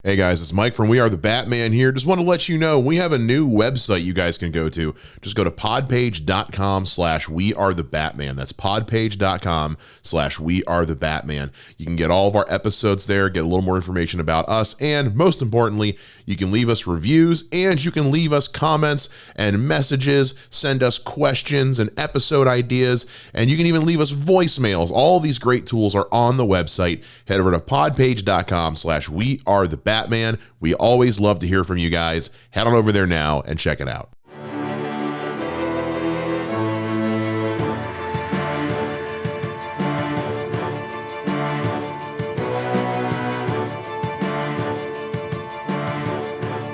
Hey guys, it's Mike from We Are the Batman here. Just want to let you know we have a new website you guys can go to. Just go to podpage.com/We Are the Batman. That's podpage.com/We Are the Batman. You can get all of our episodes there, get a little more information about us, and most importantly, you can leave us reviews and you can leave us comments and messages, send us questions and episode ideas, and you can even leave us voicemails. All these great tools are on the website. Head over to podpage.com/We Are the Batman. We always love to hear from you guys. Head on over there now and check it out.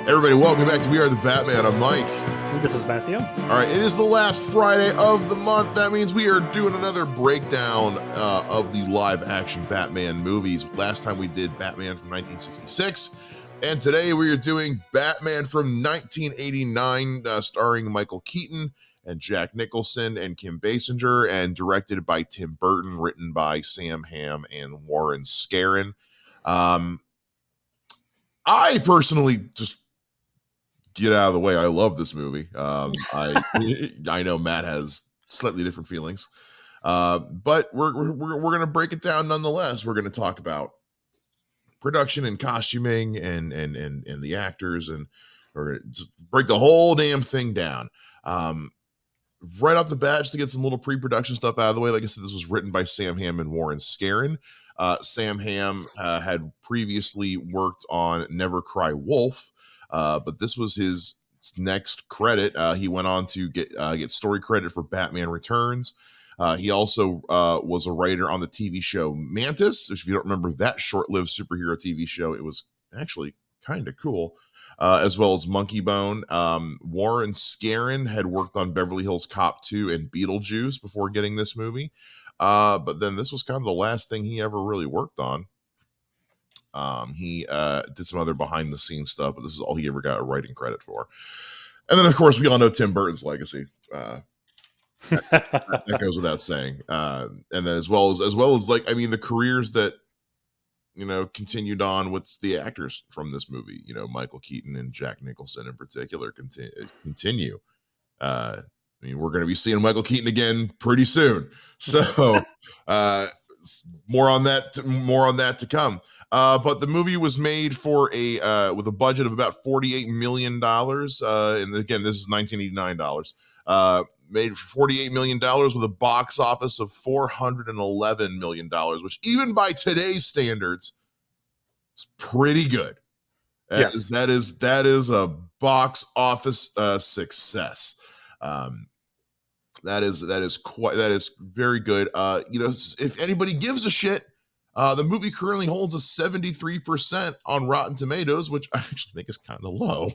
Everybody, welcome back to We Are the Batman. I'm Mike. This is Matthew. All right, it is the last Friday of the month. That means we are doing another breakdown of the live-action Batman movies. Last time we did Batman from 1966, and today we are doing Batman from 1989, starring Michael Keaton and Jack Nicholson and Kim Basinger, and directed by Tim Burton, written by Sam Hamm and Warren Scarron. I personally just get out of the way. I love this movie. I know Matt has slightly different feelings, but we're gonna break it down nonetheless. We're gonna talk about production and costuming and the actors, and we're gonna just break the whole damn thing down. Right off the bat, just to get some little pre-production stuff out of the way. Like I said, this was written by Sam Hamm and Warren Scarron. Sam Hamm had previously worked on Never Cry Wolf. But this was his next credit. He went on to get story credit for Batman Returns. He also was a writer on the TV show Mantis. If you don't remember that short-lived superhero TV show, it was actually kind of cool. As well as Monkey Bone. Warren Scarron had worked on Beverly Hills Cop 2 and Beetlejuice before getting this movie. But then this was kind of the last thing he ever really worked on. He did some other behind the scenes stuff, but this is all he ever got a writing credit for. And then, of course, we all know Tim Burton's legacy. That goes without saying. And then as well as like, I mean, the careers that, continued on with the actors from this movie, Michael Keaton and Jack Nicholson in particular continue. I mean, we're going to be seeing Michael Keaton again pretty soon. So more on that to come. But the movie was made for with a budget of about $48 million. And again, this is $1989. Made for $48 million with a box office of $411 million, which even by today's standards, is pretty good. Yes. That is a box office success. That is very good. If anybody gives a shit, the movie currently holds a 73% on Rotten Tomatoes, which I actually think is kind of low,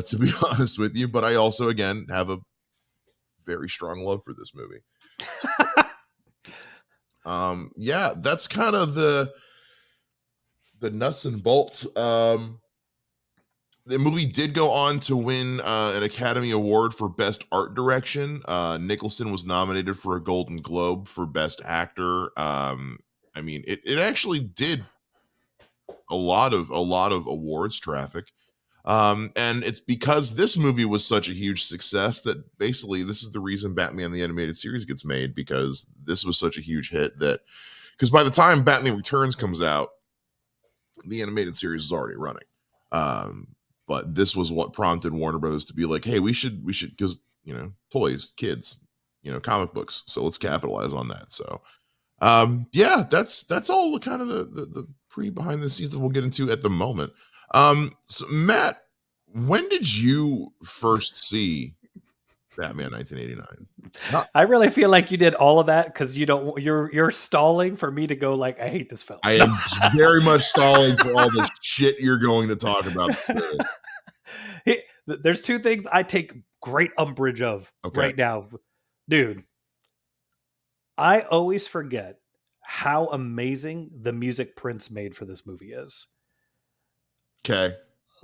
to be honest with you. But I also, again, have a very strong love for this movie. Yeah, that's kind of the nuts and bolts. The movie did go on to win an Academy Award for Best Art Direction. Nicholson was nominated for a Golden Globe for Best Actor. I mean, it actually did a lot of awards traffic. And it's because this movie was such a huge success that basically this is the reason Batman the Animated Series gets made, because this was such a huge hit because by the time Batman Returns comes out, the animated series is already running. But this was what prompted Warner Brothers to be like, hey, we should, because, toys, kids, comic books. So let's capitalize on that. So, yeah, that's all the kind of the behind the scenes that we'll get into at the moment. So Matt, when did you first see Batman 1989? I really feel like you did all of that because you're stalling for me to go like, I hate this film. I am very much stalling for all the shit you're going to talk about. There's two things I take great umbrage of right now. Dude, I always forget how amazing the music Prince made for this movie is. Okay.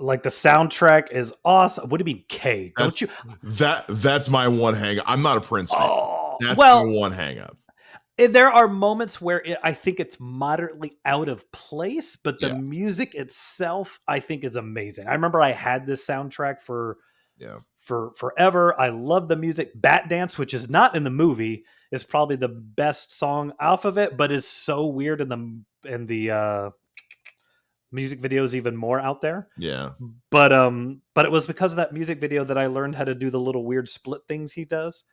Like the soundtrack is awesome. What do you mean K? That's my one hang up. I'm not a Prince fan. Oh, That's my one hang up. There are moments where I think it's moderately out of place, but the Yeah. music itself, I think, is amazing. I remember I had this soundtrack for Yeah. forever. I love the music. Bat Dance, which is not in the movie, is probably the best song off of it, but is so weird in the music videos even more out there. Yeah. But it was because of that music video that I learned how to do the little weird split things he does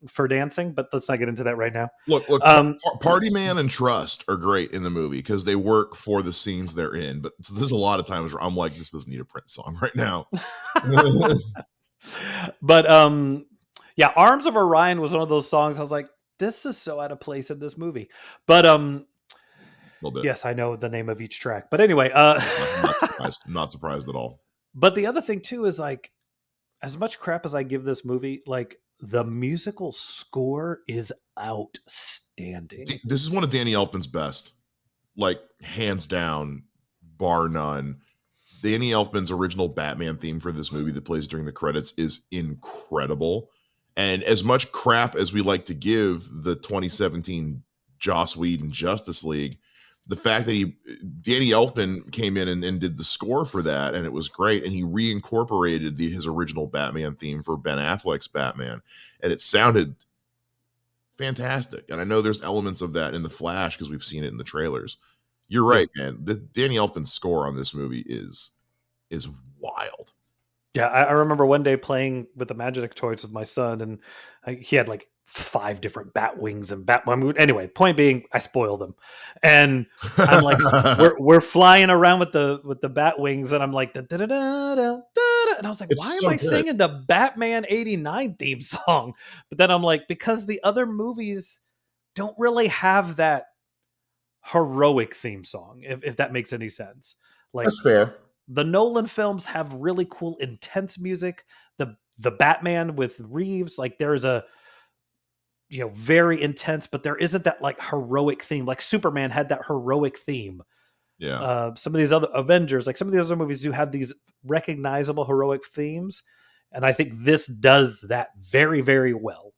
for dancing. But let's not get into that right now. Look, Um, Party Man and Trust are great in the movie because they work for the scenes they're in. But there's a lot of times where I'm like, this doesn't need a Prince song right now. but yeah, Arms of Orion was one of those songs I was like, this is so out of place in this movie. But A little bit. yes, I know the name of each track. But anyway, Not surprised. Not surprised at all. but the other thing too is like, as much crap as I give this movie, like the musical score is outstanding. This is one of Danny Elfman's best, like hands down, bar none. Danny Elfman's original Batman theme for this movie that plays during the credits is incredible. And as much crap as we like to give the 2017 Joss Whedon Justice League, the fact that Danny Elfman came in and did the score for that, and it was great, and he reincorporated his original Batman theme for Ben Affleck's Batman, and it sounded fantastic. And I know there's elements of that in the Flash because we've seen it in the trailers. You're right, man. The Danny Elfman's score on this movie is wild. Yeah, I remember one day playing with the Magic toys with my son, and he had like 5 different bat wings and bat. Anyway, point being, I spoiled him, and I'm like, we're flying around with the bat wings, and I'm like, da, da, da, da, da, da, and I was like, It's why so am I good. singing the Batman '89 theme song? But then I'm like, because the other movies don't really have that heroic theme song, if that makes any sense. Like, That's fair. the Nolan films have really cool, intense music. The Batman with Reeves, like there's a very intense, but there isn't that like heroic theme. Like Superman had that heroic theme. Yeah. Some of these other Avengers, like some of these other movies, do have these recognizable heroic themes, and I think this does that very, very well.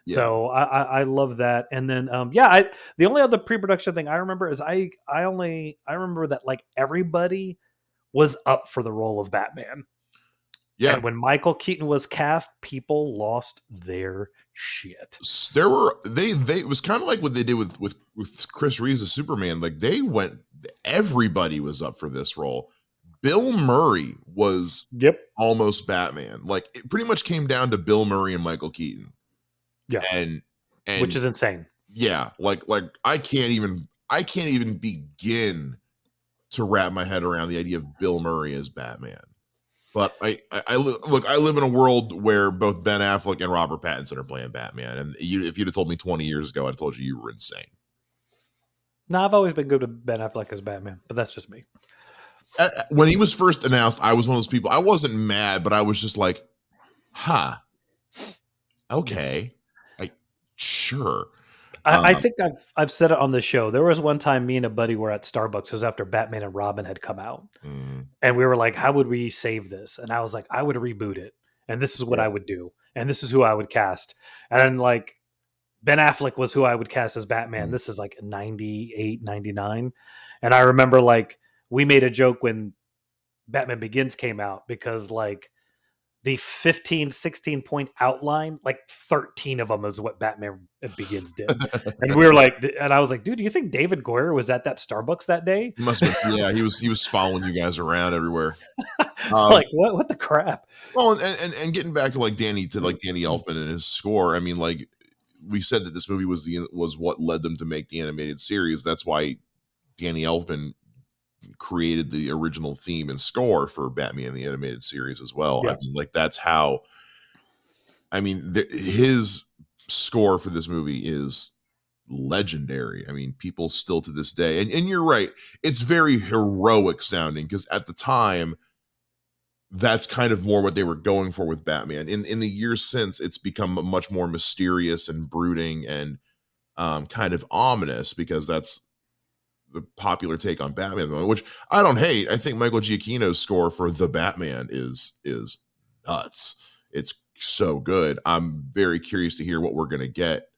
Yeah. So I love that. And then the only other pre-production thing I remember is I remember that like everybody was up for the role of Batman. Yeah. And when Michael Keaton was cast, people lost their shit. There were they it was kind of like what they did with Chris Reeves as Superman. Like everybody was up for this role. Bill Murray was almost Batman. Like it pretty much came down to Bill Murray and Michael Keaton. Yeah. And which is insane. Yeah, like I can't even begin to wrap my head around the idea of Bill Murray as Batman. But I live in a world where both Ben Affleck and Robert Pattinson are playing Batman. And if you'd have told me 20 years ago, I'd have told you were insane. No, I've always been good with Ben Affleck as Batman, but that's just me. When he was first announced, I was one of those people. I wasn't mad, but I was just like, huh, okay, sure. I think I've said it on the show. There was one time me and a buddy were at Starbucks. It was after Batman and Robin had come out. And we were like, how would we save this? And I was like, I would reboot it. And this is what I would do. And this is who I would cast. And like Ben Affleck was who I would cast as Batman. This is like 98, 99. And I remember like we made a joke when Batman Begins came out because like the 15, 16 point outline, like 13 of them is what Batman Begins did. And we were like, and I was like, dude, do you think David Goyer was at that Starbucks that day? He must have been, yeah, he was following you guys around everywhere. Like what the crap? Well, and getting back to Danny Elfman and his score, I mean, like we said that this movie was what led them to make the animated series. That's why Danny Elfman created the original theme and score for Batman the Animated Series as well. Yeah. I mean, like that's how. I mean, his score for this movie is legendary. I mean, people still to this day, and you're right, it's very heroic sounding because at the time, that's kind of more what they were going for with Batman. In the years since, it's become much more mysterious and brooding and kind of ominous because that's the popular take on Batman, which I don't hate. I think Michael Giacchino's score for The Batman is nuts. It's so good. I'm very curious to hear what we're gonna get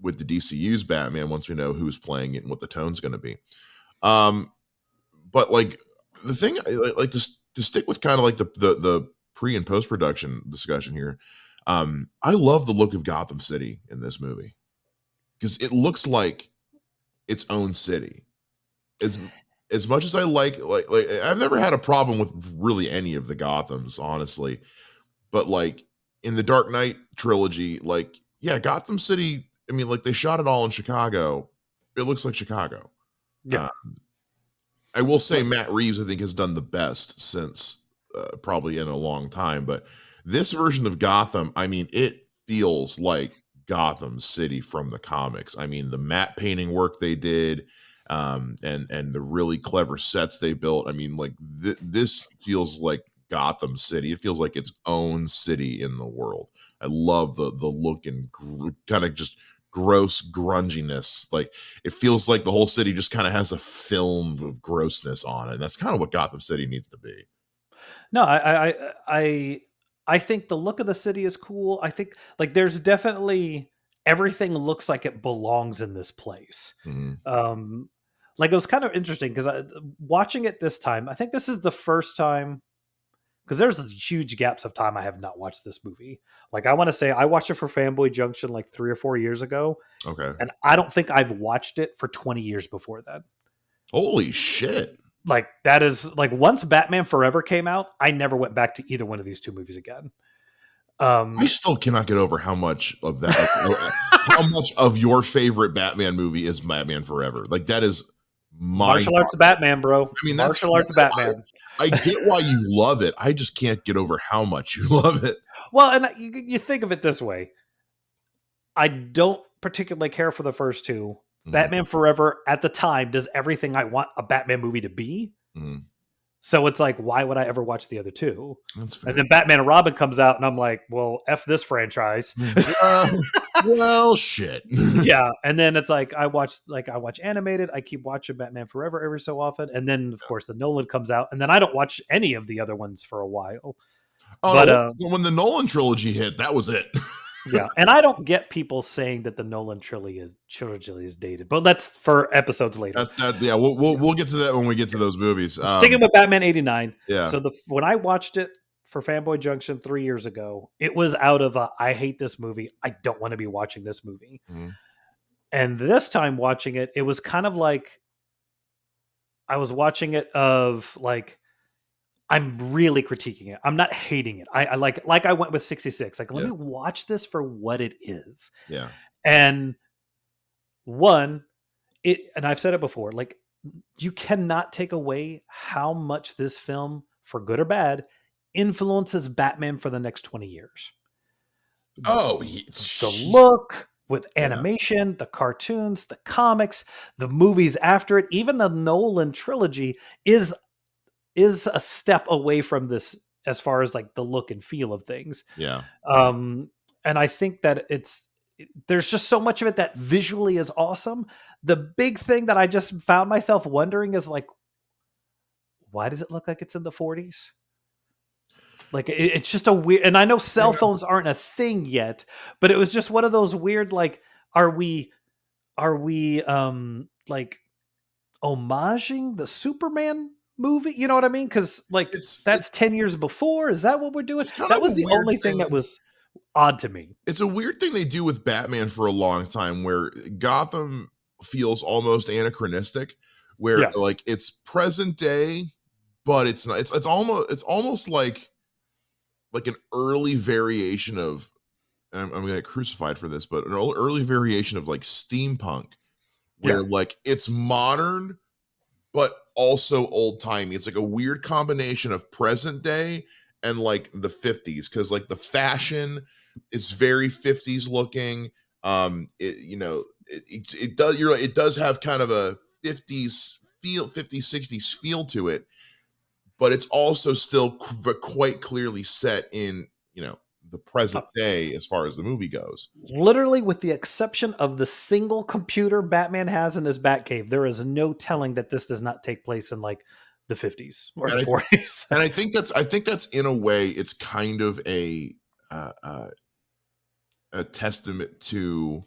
with the DCU's Batman once we know who's playing it and what the tone's going to be. But like the thing, like to stick with kind of like the pre and post production discussion here. I love the look of Gotham City in this movie because it looks like its own city. As much as I like I've never had a problem with really any of the Gothams, honestly. But like in the Dark Knight trilogy, like yeah, Gotham City. I mean, like they shot it all in Chicago. It looks like Chicago. Yeah. I will say Matt Reeves, I think, has done the best since probably in a long time. But this version of Gotham, I mean, it feels like Gotham City from the comics. I mean, the matte painting work they did, and the really clever sets they built. I mean, like this feels like Gotham City. It feels like its own city in the world. I love the look and kind of just gross grunginess. Like it feels like the whole city just kind of has a film of grossness on it. And that's kind of what Gotham City needs to be. No, I think the look of the city is cool. I think like there's definitely everything looks like it belongs in this place. Um, like it was kind of interesting because watching it this time, I think this is the first time because there's huge gaps of time I have not watched this movie. Like I want to say I watched it for Fanboy Junction like 3 or 4 years ago. Okay. And I don't think I've watched it for 20 years before that. Holy shit. Like that is like once Batman Forever came out, I never went back to either one of these two movies again. I still cannot get over how much of that, how much of your favorite Batman movie is Batman Forever. Like that is martial arts Batman, bro. I mean, martial arts Batman. I get why you love it. I just can't get over how much you love it. Well, and you think of it this way. I don't particularly care for the first two. Batman Forever at the time does everything I want a Batman movie to be. So it's like, why would I ever watch the other two? And then Batman and Robin comes out, and I'm like, well, F this franchise. Well, shit. Yeah. And then it's like I watch animated. I keep watching Batman Forever every so often. And then of course the Nolan comes out, and then I don't watch any of the other ones for a while. Oh, but when the Nolan trilogy hit, that was it. Yeah, and I don't get people saying that the Nolan trilogy is dated, but that's for episodes later. Yeah, we'll get to that when we get to those movies. Sticking with Batman '89. Yeah. So when I watched it for Fanboy Junction 3 years ago, it was out of I hate this movie. I don't want to be watching this movie. And this time watching it, it was kind of like I was watching it of like I'm really critiquing it. I'm not hating it. I like I went with 66. Like, let me watch this for what it is. Yeah. And and I've said it before, like you cannot take away how much this film, for good or bad, influences Batman for the next 20 years. Oh, the look with animation, the cartoons, the comics, the movies after it, even the Nolan trilogy is a step away from this as far as like the look and feel of things. Yeah. And I think that there's just so much of it that visually is awesome. The big thing that I just found myself wondering is like, why does it look like it's in the 40s? Like it's just a weird, and I know cell phones aren't a thing yet, but it was just one of those weird, like, are we like homaging the Superman movie? You know what I mean? Because like that's 10 years before. Is that what we're doing? That was the only thing that was odd to me. It's a weird thing they do with Batman for a long time, where Gotham feels almost anachronistic, where like it's present day, but it's not. It's almost like an early variation of. I'm gonna get crucified for this, but an early variation of like steampunk, where like it's modern but also old timey. It's like a weird combination of present day and like the 50s, because like the fashion is very 50s looking. It does have kind of a 50s feel, 50s 60s feel to it, but it's also still quite clearly set in the present day as far as the movie goes. Literally, with the exception of the single computer Batman has in his Batcave, there is no telling that this does not take place in like the 50s or 40s. And I think that's in a way, it's kind of a testament to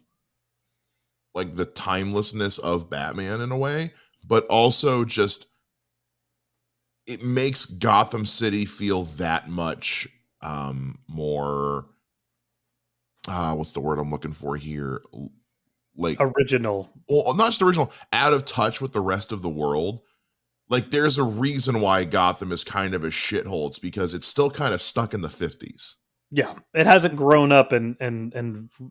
like the timelessness of Batman in a way, but also just it makes Gotham City feel that much more what's the word I'm looking for here? Like, Original. well, not just original, out of touch with the rest of the world. Like, there's a reason why Gotham is kind of a shithole. It's because it's still kind of stuck in the 50s. Yeah, it hasn't grown up, and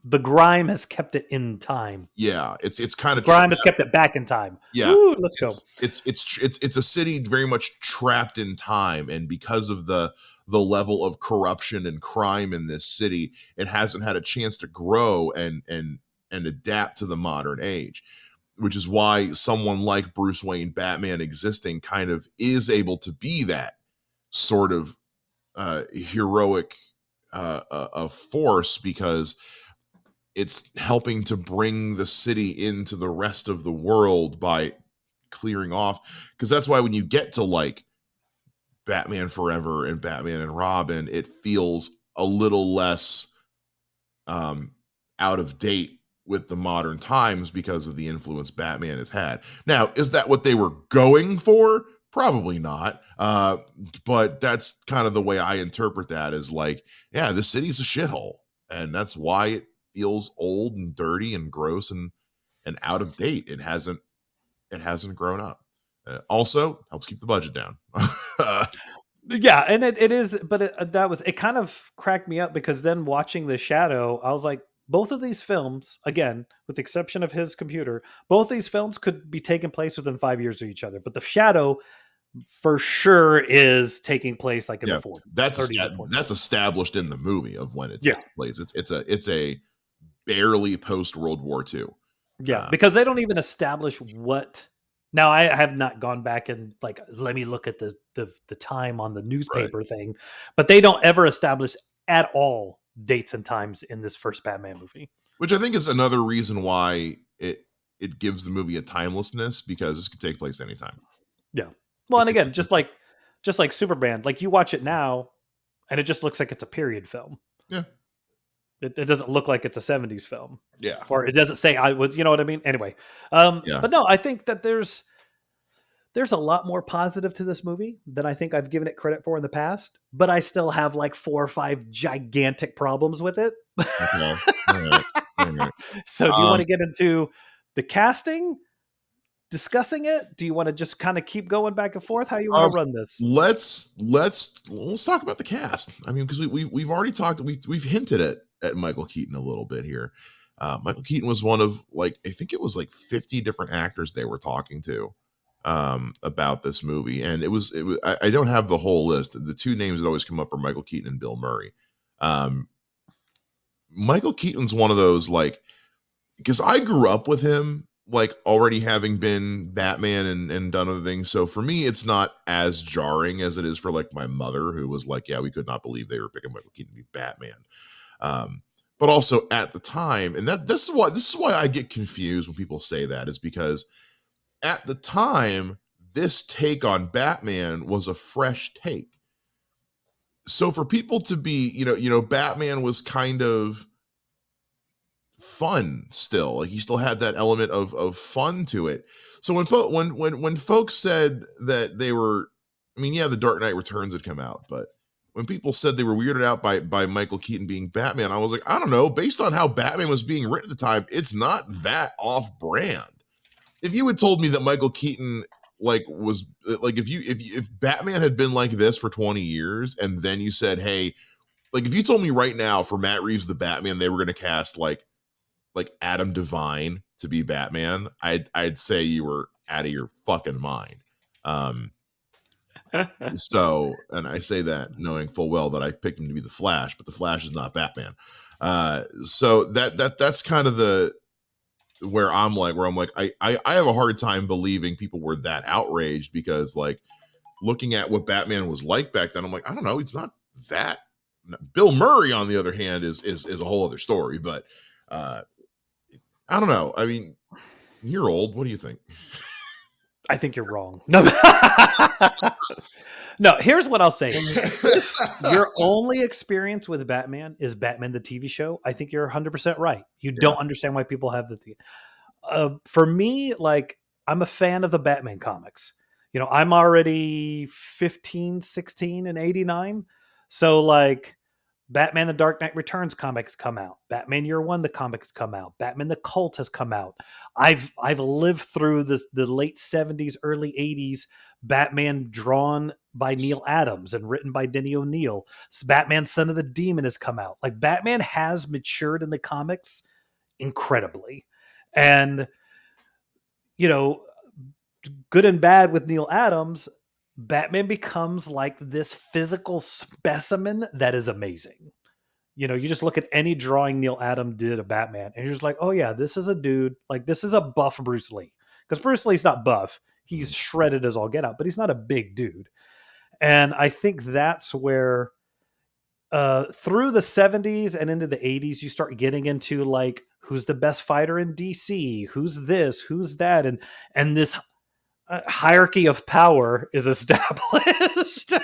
the grime has kept it in time. Yeah, it's kind of Grime has kept it back in time. yeah. Woo, let's go. It's a city very much trapped in time, and because of the level of corruption and crime in this city, it hasn't had a chance to grow and adapt to the modern age, which is why someone like Bruce Wayne, Batman existing kind of is able to be that sort of heroic force, because it's helping to bring the city into the rest of the world by clearing off. Because that's why when you get to like Batman Forever and Batman and Robin, it feels a little less um, out of date with the modern times because of the influence Batman has had. Now, is that what they were going for? Probably not. But that's kind of the way I interpret that, is like, yeah, the city's a shithole. And that's why it feels old and dirty and gross and out of date. It hasn't grown up. Also helps keep the budget down. Yeah, and it is, but it kind of cracked me up, because then watching The Shadow, I was like, both of these films, again, with the exception of his computer, both these films could be taking place within 5 years of each other. But The Shadow for sure is taking place like in the 40s, that's 30s or 40s. that's established in the movie of when it Yeah. takes place. It's a barely post World War II. Yeah, because they don't even establish what. Now, I have not gone back and like, let me look at the time on the newspaper thing, but they don't ever establish at all dates and times in this first Batman movie. Which I think is another reason why it gives the movie a timelessness, because this could take place anytime. Yeah. Well, and again, just like Superman, like you watch it now, and it just looks like it's a period film. Yeah. It doesn't look like it's a 70s film. Yeah. Or it doesn't say I was, you know what I mean? Anyway. But no, I think that there's a lot more positive to this movie than I think I've given it credit for in the past, but I still have like 4 or 5 gigantic problems with it. Okay. All right. All right. So do you want to get into the casting, discussing it? Do you want to just kind of keep going back and forth? How you want to run this? Let's talk about the cast. I mean, because we've already talked, we've hinted at Michael Keaton a little bit here. Michael Keaton was one of, like, I think it was like 50 different actors they were talking to about this movie, and it was I don't have the whole list. The two names that always come up are Michael Keaton and Bill Murray. Michael Keaton's one of those, like, because I grew up with him, like, already having been Batman and done other things. So for me, it's not as jarring as it is for like my mother, who was like, yeah, we could not believe they were picking Michael Keaton to be Batman. But also at the time, and this is why I get confused when people say that, is because at the time, this take on Batman was a fresh take. So for people to be, Batman was kind of fun still. Like, he still had that element of fun to it. So when folks said that they were, I mean, yeah, The Dark Knight Returns had come out, but when people said they were weirded out by Michael Keaton being Batman, I was like, I don't know. Based on how Batman was being written at the time, it's not that off brand. If you had told me that Michael Keaton was like, if Batman had been like this for 20 years, and then you said, hey, like, if you told me right now for Matt Reeves the Batman, they were going to cast like Adam Devine to be Batman, I'd say you were out of your fucking mind. So, and I say that knowing full well that I picked him to be the Flash, but the Flash is not Batman. So that's kind of where I'm like, I have a hard time believing people were that outraged, because, like, looking at what Batman was like back then, I'm like, I don't know, it's not that. Bill Murray, on the other hand, is a whole other story, but I don't know. I mean, you're old. What do you think? I think you're wrong. No, no. Here's what I'll say: your only experience with Batman is Batman the TV show. I think you're 100% right. You don't understand why people have the. For me, like, I'm a fan of the Batman comics. You know, I'm already 15, 16 in 89. So like Batman the Dark Knight Returns comics come out. Batman Year One, the comics come out. Batman the Cult has come out. I've lived through the late 70s, early 80s Batman drawn by Neil Adams and written by Denny O'Neil. Batman Son of the Demon has come out. Like Batman has matured in the comics incredibly. And you know, good and bad with Neil Adams, Batman becomes like this physical specimen that is amazing. You know, you just look at any drawing Neil Adams did of Batman, and you're just like, oh yeah, this is a dude. Like this is a buff Bruce Lee, because Bruce Lee's not buff. He's shredded as all get out, but he's not a big dude. And I think that's where through the 70s and into the 80s, you start getting into like who's the best fighter in DC, who's this, who's that, and this hierarchy of power is established.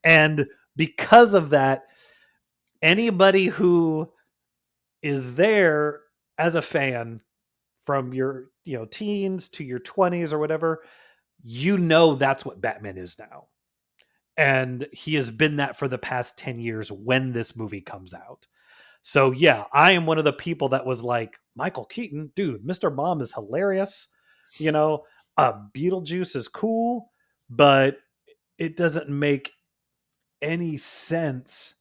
And because of that, anybody who is there as a fan from your teens to your 20s or whatever, you know that's what Batman is now. And he has been that for the past 10 years when this movie comes out. So yeah, I am one of the people that was like, Michael Keaton, dude, Mr. Mom is hilarious. You know, Beetlejuice is cool, but it doesn't make any sense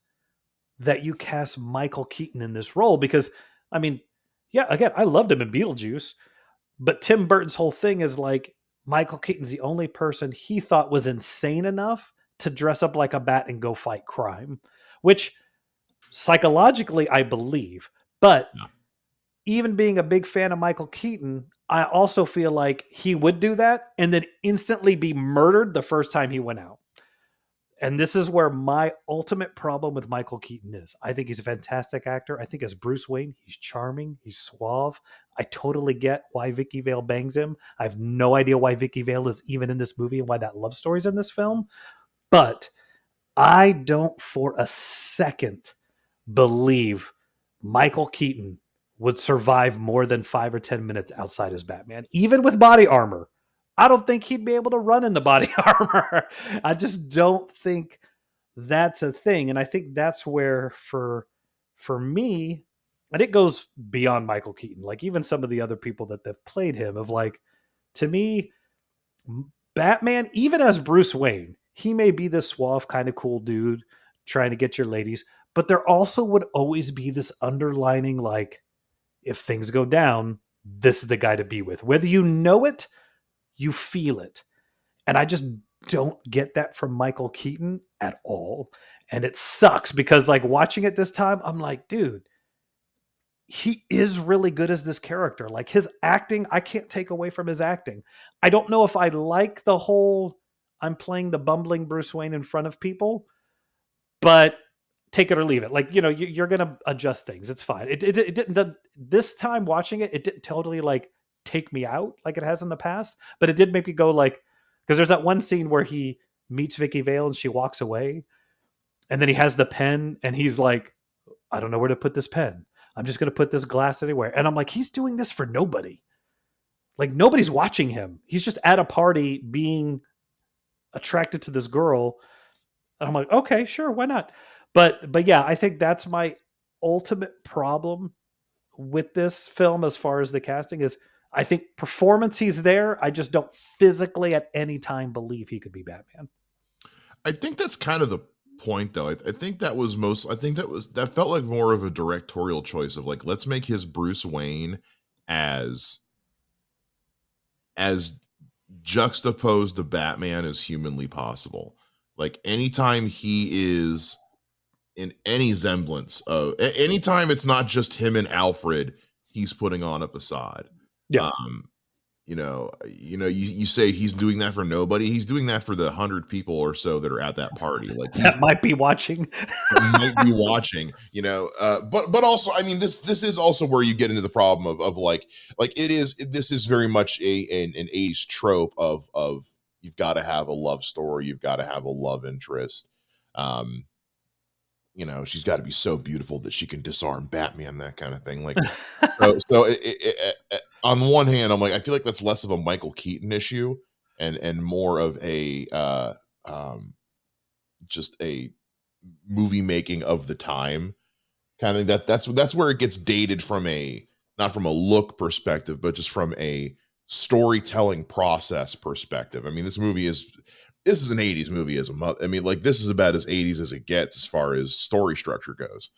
that you cast Michael Keaton in this role because, I mean, yeah, again, I loved him in Beetlejuice, but Tim Burton's whole thing is like Michael Keaton's the only person he thought was insane enough to dress up like a bat and go fight crime, which psychologically I believe. But Yeah. even being a big fan of Michael Keaton, I also feel like he would do that and then instantly be murdered the first time he went out. And this is where my ultimate problem with Michael Keaton is. I think he's a fantastic actor. I think as Bruce Wayne, he's charming, he's suave. I totally get why Vicky Vale bangs him. I have no idea why Vicky Vale is even in this movie and why that love story's in this film. But I don't for a second believe Michael Keaton would survive more than 5 or 10 minutes outside as Batman, even with body armor. I don't think he'd be able to run in the body armor. I just don't think that's a thing. And I think that's where for me, and it goes beyond Michael Keaton, like even some of the other people that have played him of like, to me, Batman, even as Bruce Wayne, he may be this suave, kind of cool dude trying to get your ladies, but there also would always be this underlining, like, if things go down, this is the guy to be with. Whether you know it, you feel it. And I just don't get that from Michael Keaton at all. And it sucks because, like, watching it this time, I'm like, dude, he is really good as this character. Like his acting, I can't take away from his acting. I don't know if I like the whole I'm playing the bumbling Bruce Wayne in front of people, but take it or leave it. Like, you're going to adjust things. It's fine. It didn't, this time watching it, it didn't totally like take me out like it has in the past, but it did make me go like, because there's that one scene where he meets Vicky Vale and she walks away and then he has the pen and he's like, I don't know where to put this pen. I'm just going to put this glass anywhere. And I'm like, he's doing this for nobody. Like nobody's watching him. He's just at a party being attracted to this girl. And I'm like, okay, sure, why not? But yeah, I think that's my ultimate problem with this film as far as the casting is. I think performance he's there. I just don't physically at any time believe he could be Batman. I think that's kind of the point though. I think that was that felt like more of a directorial choice of like, let's make his Bruce Wayne as as juxtaposed to Batman as humanly possible. Like anytime he is in any semblance of anytime it's not just him and Alfred, he's putting on a facade. Yeah. You say he's doing that for nobody. He's doing that for the 100 people or so that are at that party. Like that might be watching. might be watching, but also, I mean, this is also where you get into the problem of like this is very much an 80s trope of you've got to have a love story, you've got to have a love interest. she's got to be so beautiful that she can disarm Batman, that kind of thing. Like, so on one hand, I'm like, I feel like that's less of a Michael Keaton issue and more of a um, just a movie making of the time kind of that's where it gets dated from a not from a look perspective, but just from a storytelling process perspective. I mean, this is an 80s movie as a I mean, like this is about as 80s as it gets as far as story structure goes.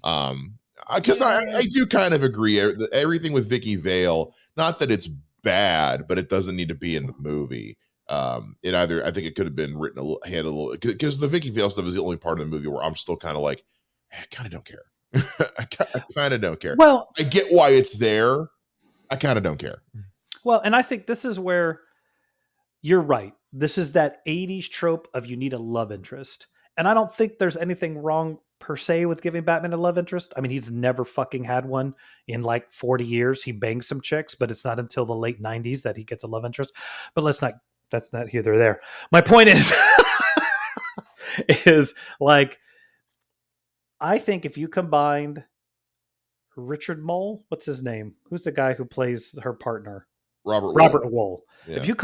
Because I do kind of agree. Everything with Vicky Vale, not that it's bad, but it doesn't need to be in the movie. I think it could have been written handled a little because the Vicky Vale stuff is the only part of the movie where I'm still kind of like, I kind of don't care. I kind of don't care. Well, I get why it's there. I kind of don't care. Well, and I think this is where you're right. This is that 80s trope of you need a love interest. And I don't think there's anything wrong per se with giving Batman a love interest. I mean, he's never fucking had one in like 40 years. He bangs some chicks, but it's not until the late 90s that he gets a love interest. But that's not here or there. My point is, is like, I think if you combined Richard Mole, what's his name? Who's the guy who plays her partner? Robert Wool. Yeah. If you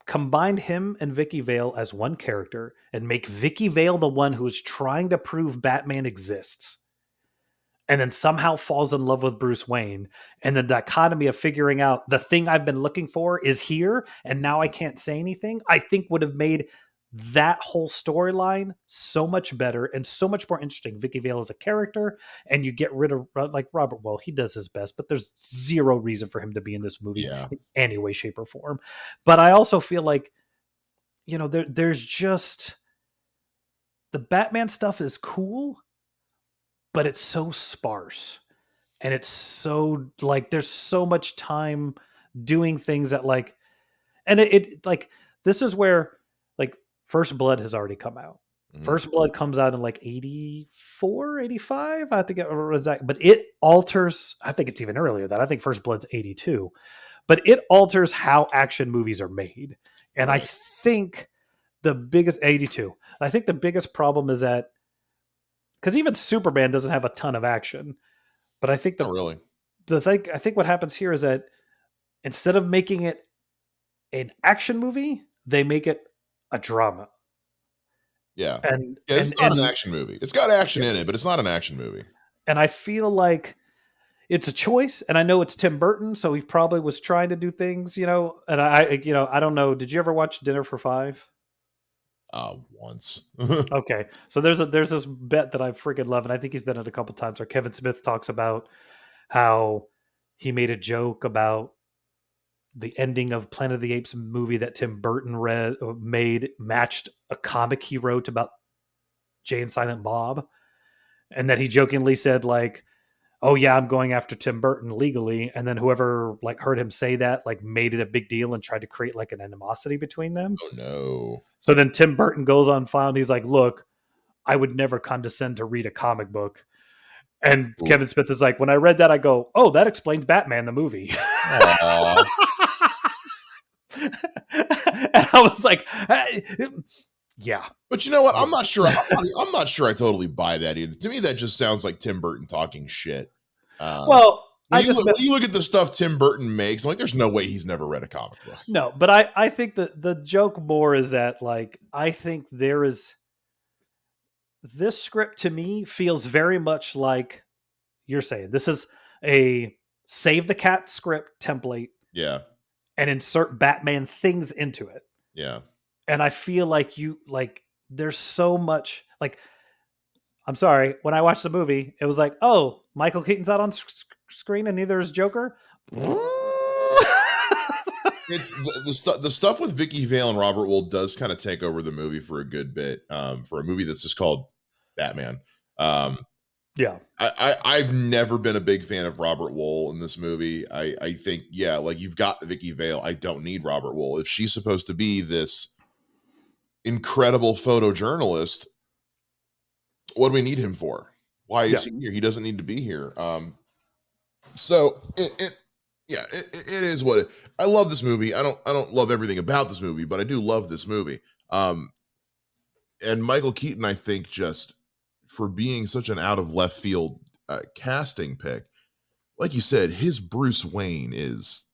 combined him and Vicky Vale as one character and make Vicky Vale the one who is trying to prove Batman exists, and then somehow falls in love with Bruce Wayne, and the dichotomy of figuring out the thing I've been looking for is here, and now I can't say anything, I think would have made that whole storyline so much better and so much more interesting. Vicky Vale as a character, and you get rid of like Robert. Well, he does his best, but there's zero reason for him to be in this movie in any way, shape, or form. But I also feel like, there's just the Batman stuff is cool, but it's so sparse, and it's so like there's so much time doing things that like, and it like this is where like First Blood has already come out. First Blood comes out in like 84, 85. I think exactly, but it alters. I think it's even earlier than that. I think First Blood's 82, but it alters how action movies are made. And right. I think the biggest 82. I think the biggest problem is that because even Superman doesn't have a ton of action, but I think I think what happens here is that instead of making it an action movie, they make it a drama. Yeah. It's not an action movie. It's got action in it, but it's not an action movie. And I feel like it's a choice, and I know it's Tim Burton, so he probably was trying to do things, and I don't know. Did you ever watch Dinner for Five? Once. Okay. So there's this bet that I freaking love, and I think he's done it a couple times, where Kevin Smith talks about how he made a joke about the ending of Planet of the Apes movie that Tim Burton made matched a comic he wrote about Jay and Silent Bob. And that he jokingly said like, oh yeah, I'm going after Tim Burton legally. And then whoever like heard him say that, like made it a big deal and tried to create like an animosity between them. Oh no. So then Tim Burton goes on file and he's like, look, I would never condescend to read a comic book. And Ooh. Kevin Smith is like, when I read that, I go, oh, that explains Batman, the movie. And I was like, yeah. But you know what? I'm not sure. I'm not sure I totally buy that either. To me, that just sounds like Tim Burton talking shit. Well, when you look at the stuff Tim Burton makes, I'm like, there's no way he's never read a comic book. No, but I think that the joke more is that like I think there is this script to me feels very much like you're saying. This is a save the cat script template. Yeah. And insert Batman things into it. Yeah. And I feel like there's so much like, I'm sorry, when I watched the movie, it was like, oh, Michael Keaton's not on screen and neither is Joker. It's the stuff with Vicky Vale and Robert Wool does kind of take over the movie for a good bit. For a movie that's just called Batman. Yeah. I've never been a big fan of Robert Wool in this movie. I think, yeah, like you've got Vicky Vale. I don't need Robert Wool. If she's supposed to be this incredible photojournalist, what do we need him for? Why is he here? He doesn't need to be here. So it is what I love this movie. I don't love everything about this movie, but I do love this movie. and Michael Keaton, I think, just for being such an out of left field casting pick, like you said, his Bruce Wayne is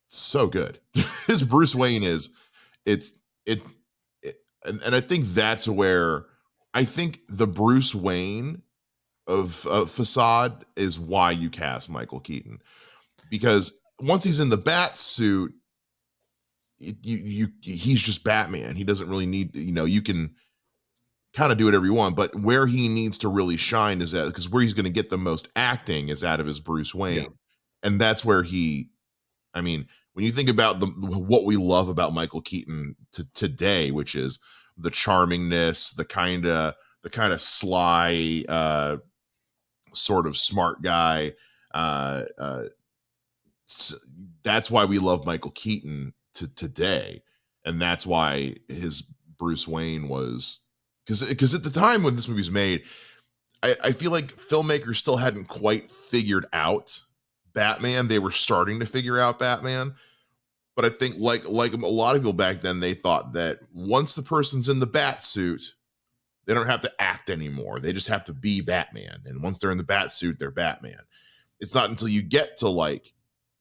so good. His Bruce Wayne is it's it, it and I think that's where I think the Bruce Wayne of Facade is why you cast Michael Keaton, because once he's in the bat suit, he's just Batman. He doesn't really need, you can kind of do whatever you want, but where he needs to really shine is that, because where he's going to get the most acting is out of his Bruce Wayne. Yeah. And that's where I mean, when you think about what we love about Michael Keaton today, which is the charmingness, the kind of sly, sort of smart guy, uh, uh, that's why we love Michael Keaton today, and that's why his Bruce Wayne was, because at the time when this movie's made, I feel like filmmakers still hadn't quite figured out Batman. They were starting to figure out Batman, but I think like a lot of people back then, they thought that once the person's in the bat suit, they don't have to act anymore. They just have to be Batman, and once they're in the bat suit, they're Batman. It's not until you get to like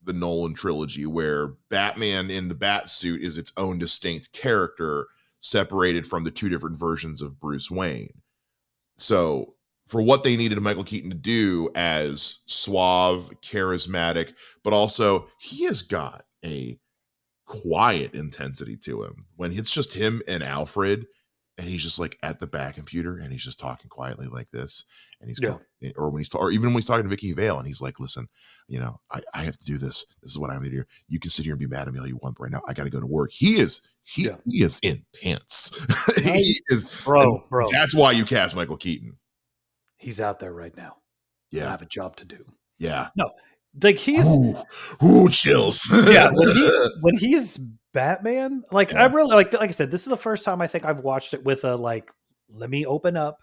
the Nolan trilogy where Batman in the bat suit is its own distinct character, separated from the two different versions of Bruce Wayne. So for what they needed Michael Keaton to do as suave, charismatic, but also he has got a quiet intensity to him when it's just him and Alfred, and he's just like at the back computer and he's just talking quietly like this, and he's going, or when or even when he's talking to Vicky Vale and he's like, listen, I have to do this. This is what I'm gonna do. You can sit here and be mad at me all you want, but right now I got to go to work. He is intense. He is, bro. That's why you cast Michael Keaton. He's out there right now. Yeah, I have a job to do. Yeah, no, like he's chills. Yeah, when he's Batman, like I really like I said, this is the first time I think I've watched it with a like, let me open up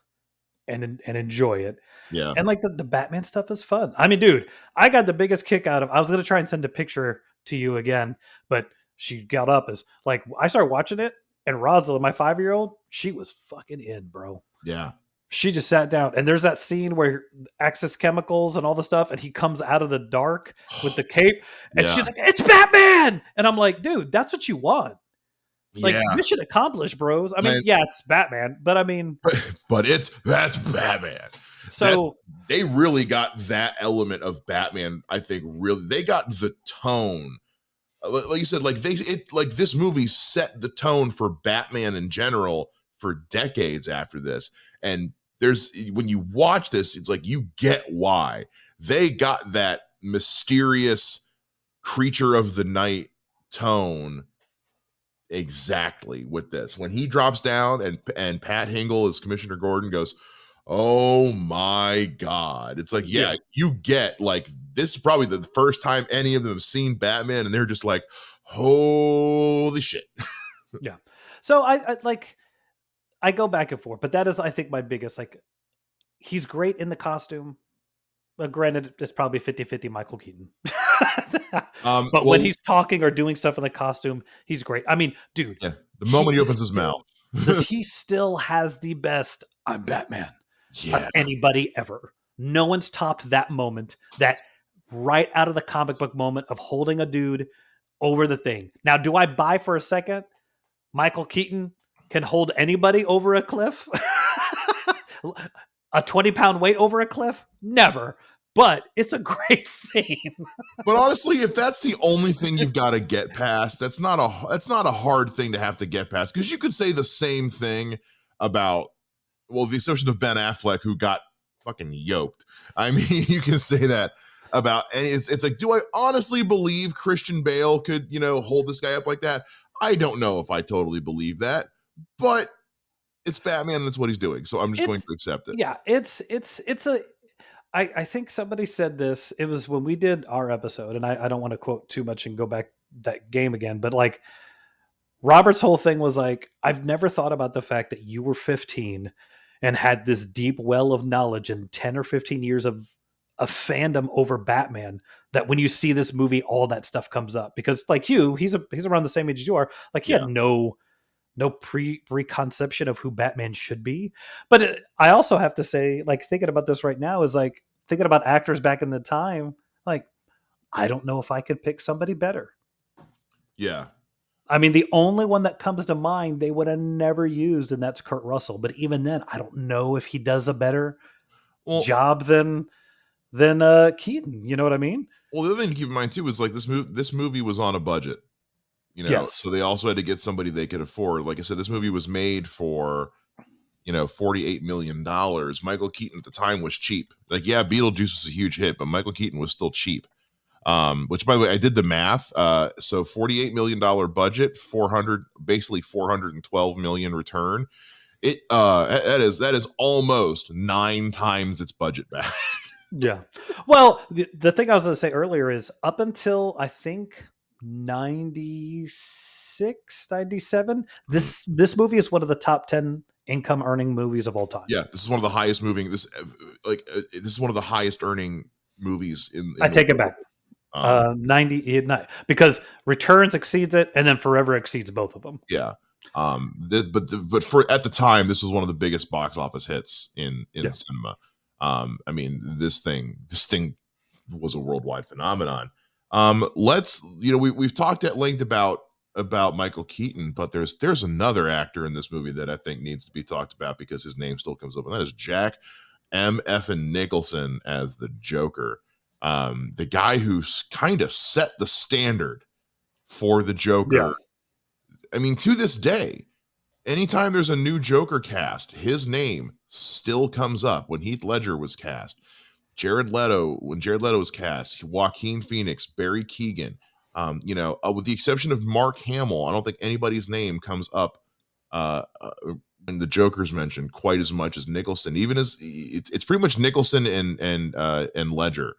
and enjoy it. Yeah. And like the Batman stuff is fun. I mean, dude, I got the biggest kick out of, I was going to try and send a picture to you again, but she got up as like, I started watching it and Rosalind, my 5-year-old, she was fucking in, bro. Yeah. She just sat down, and there's that scene where Axis chemicals and all the stuff, and he comes out of the dark with the cape, and she's like, "It's Batman!" And I'm like, "Dude, that's what you want. Like, mission accomplished, bros." I mean, yeah, it's Batman, but I mean, but that's Batman. So they really got that element of Batman. I think really they got the tone. Like you said, like this movie set the tone for Batman in general for decades after this. And when you watch this, it's like you get why they got that mysterious creature of the night tone exactly with this. When he drops down and Pat Hingle as Commissioner Gordon goes, "Oh my God." It's like, yeah, you get like, this is probably the first time any of them have seen Batman, and they're just like, holy shit. Yeah. So I go back and forth, but that is, I think, my biggest, like, he's great in the costume. But granted, it's probably 50-50 Michael Keaton. But when he's talking or doing stuff in the costume, he's great. I mean, dude. Yeah, the moment he opens his mouth. He still has the best "I'm Batman" of anybody ever. No one's topped that moment, that right out of the comic book moment of holding a dude over the thing. Now, do I buy for a second Michael Keaton can hold anybody over a cliff? A 20-pound weight over a cliff? Never. But it's a great scene. But honestly, if that's the only thing you've got to get past, that's not a hard thing to have to get past, because you could say the same thing about, well, the exception of Ben Affleck, who got fucking yoked. I mean, you can say that about, and it's like, do I honestly believe Christian Bale could, hold this guy up like that? I don't know if I totally believe that, but it's Batman and that's what he's doing. So I'm just going to accept it. Yeah, I think somebody said this. It was when we did our episode, and I don't want to quote too much and go back that game again, but like Robert's whole thing was like, I've never thought about the fact that you were 15 and had this deep well of knowledge and 10 or 15 years of fandom over Batman, that when you see this movie, all that stuff comes up. Because like he's around the same age as you are. Like he had no no preconception of who Batman should be. But I also have to say, like, thinking about this right now is like thinking about actors back in the time. Like, I don't know if I could pick somebody better. Yeah. I mean, the only one that comes to mind they would have never used, and that's Kurt Russell. But even then, I don't know if he does a better Well, job than Keaton. You know what I mean? well, the other thing to keep in mind too is like this movie was on a budget, Yes. so they also had to get somebody they could afford. Like I said, this movie was made for $48 million. Michael Keaton at the time was cheap. Like, yeah, Beetlejuice was a huge hit, but Michael Keaton was still cheap. Which, by the way, I did the math. So $48 million budget, 412 million return. That is almost 9 times its budget back. Yeah. Well, the thing I was going to say earlier is up until I think 96, 97, this movie is one of the top 10 income earning movies of all time. Yeah, this is one of the highest moving. This is one of the highest earning movies I in the take it world. back. 90 because Returns exceeds it and then Forever exceeds both of them. Yeah. But for at the time, this was one of the biggest box office hits in cinema. I mean, this thing was a worldwide phenomenon. We've talked at length about Michael Keaton, but there's another actor in this movie that I think needs to be talked about because his name still comes up, and that is Jack M. Effin Nicholson as the Joker. The guy who's kind of set the standard for the Joker. Yeah. I mean, to this day, anytime there's a new Joker cast, his name still comes up. When Heath Ledger was cast, when Jared Leto was cast, Joaquin Phoenix, Barry Keoghan, with the exception of Mark Hamill, I don't think anybody's name comes up when the Joker's mentioned quite as much as Nicholson. Even as it's pretty much Nicholson and Ledger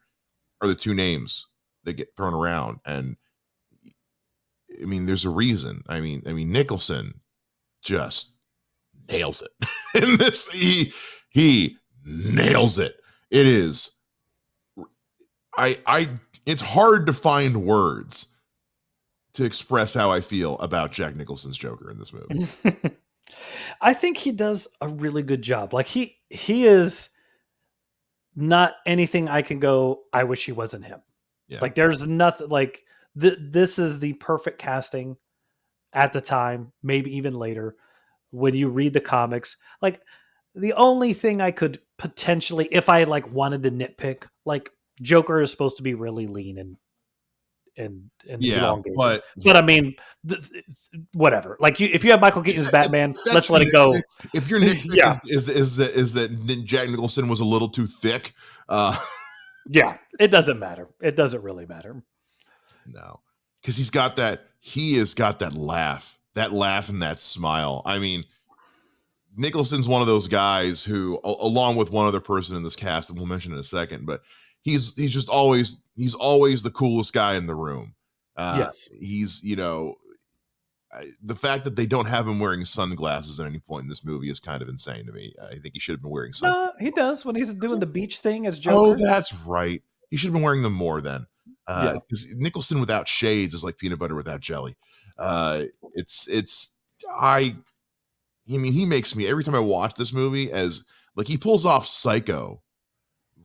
are the two names that get thrown around. And I mean, there's a reason. I mean, Nicholson just nails it in this. He nails it. It is. It's hard to find words to express how I feel about Jack Nicholson's Joker in this movie. I think he does a really good job. Like he is not anything I can go, I wish he wasn't him. Yeah. Like there's nothing like this is the perfect casting at the time, maybe even later. When you read the comics, like the only thing I could potentially, if I like wanted to nitpick, like Joker is supposed to be really lean and elongated. But I mean, whatever. Like if you have Michael Keaton's Batman, let's let it go. If your nitpick is that Jack Nicholson was a little too thick, yeah, it doesn't matter. It doesn't really matter. No, because he has got that laugh and that smile. I mean, Nicholson's one of those guys who, along with one other person in this cast that we'll mention in a second, but he's always the coolest guy in the room. Yes. He's, the fact that they don't have him wearing sunglasses at any point in this movie is kind of insane to me. I think he should have been wearing sunglasses. No, he does when he's doing the beach thing as Joker. Oh, that's right. He should have been wearing them more then. Because Nicholson without shades is like peanut butter without jelly. He makes me, every time I watch this movie, as like he pulls off Psycho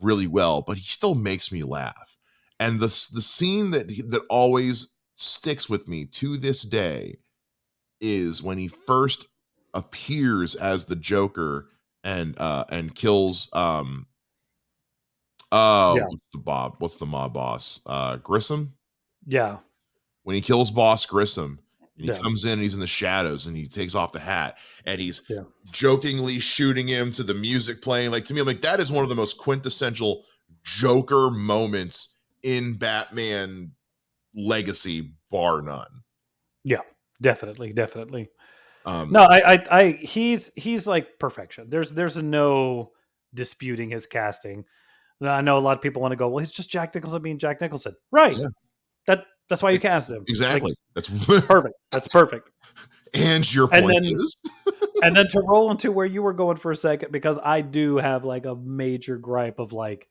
really well, but he still makes me laugh. And the scene that always sticks with me to this day is when he first appears as the Joker and kills what's the mob boss? Grissom? Yeah. When he kills Boss Grissom, and he comes in and he's in the shadows and he takes off the hat and he's jokingly shooting him to the music playing. Like, to me, I'm like, that is one of the most quintessential Joker moments in Batman legacy, bar none. Yeah, definitely. No, he's like perfection. There's no disputing his casting. I know a lot of people want to go, well, he's just Jack Nicholson being Jack Nicholson. Right. Yeah. That's why you cast him. Exactly. Like, that's perfect. That's perfect. And your point is and then to roll into where you were going for a second, because I do have like a major gripe of like,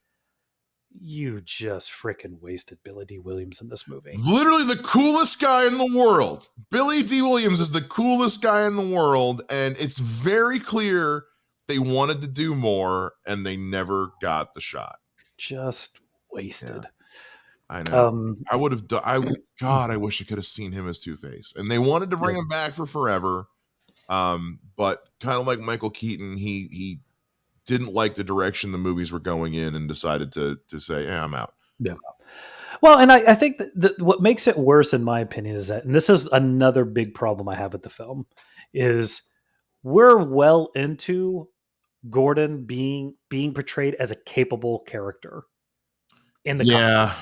you just freaking wasted Billy D. Williams in this movie. Literally the coolest guy in the world. Billy D. Williams is the coolest guy in the world, and it's very clear they wanted to do more, and they never got the shot. Just wasted. Yeah, I know. I would have done. God, I wish I could have seen him as Two-Face. And they wanted to bring him back for forever. But kind of like Michael Keaton, he didn't like the direction the movies were going in and decided to say, "Yeah, I'm out." Yeah. Well, and I think that what makes it worse, in my opinion, is that, and this is another big problem I have with the film, is we're well into Gordon being portrayed as a capable character in the comics.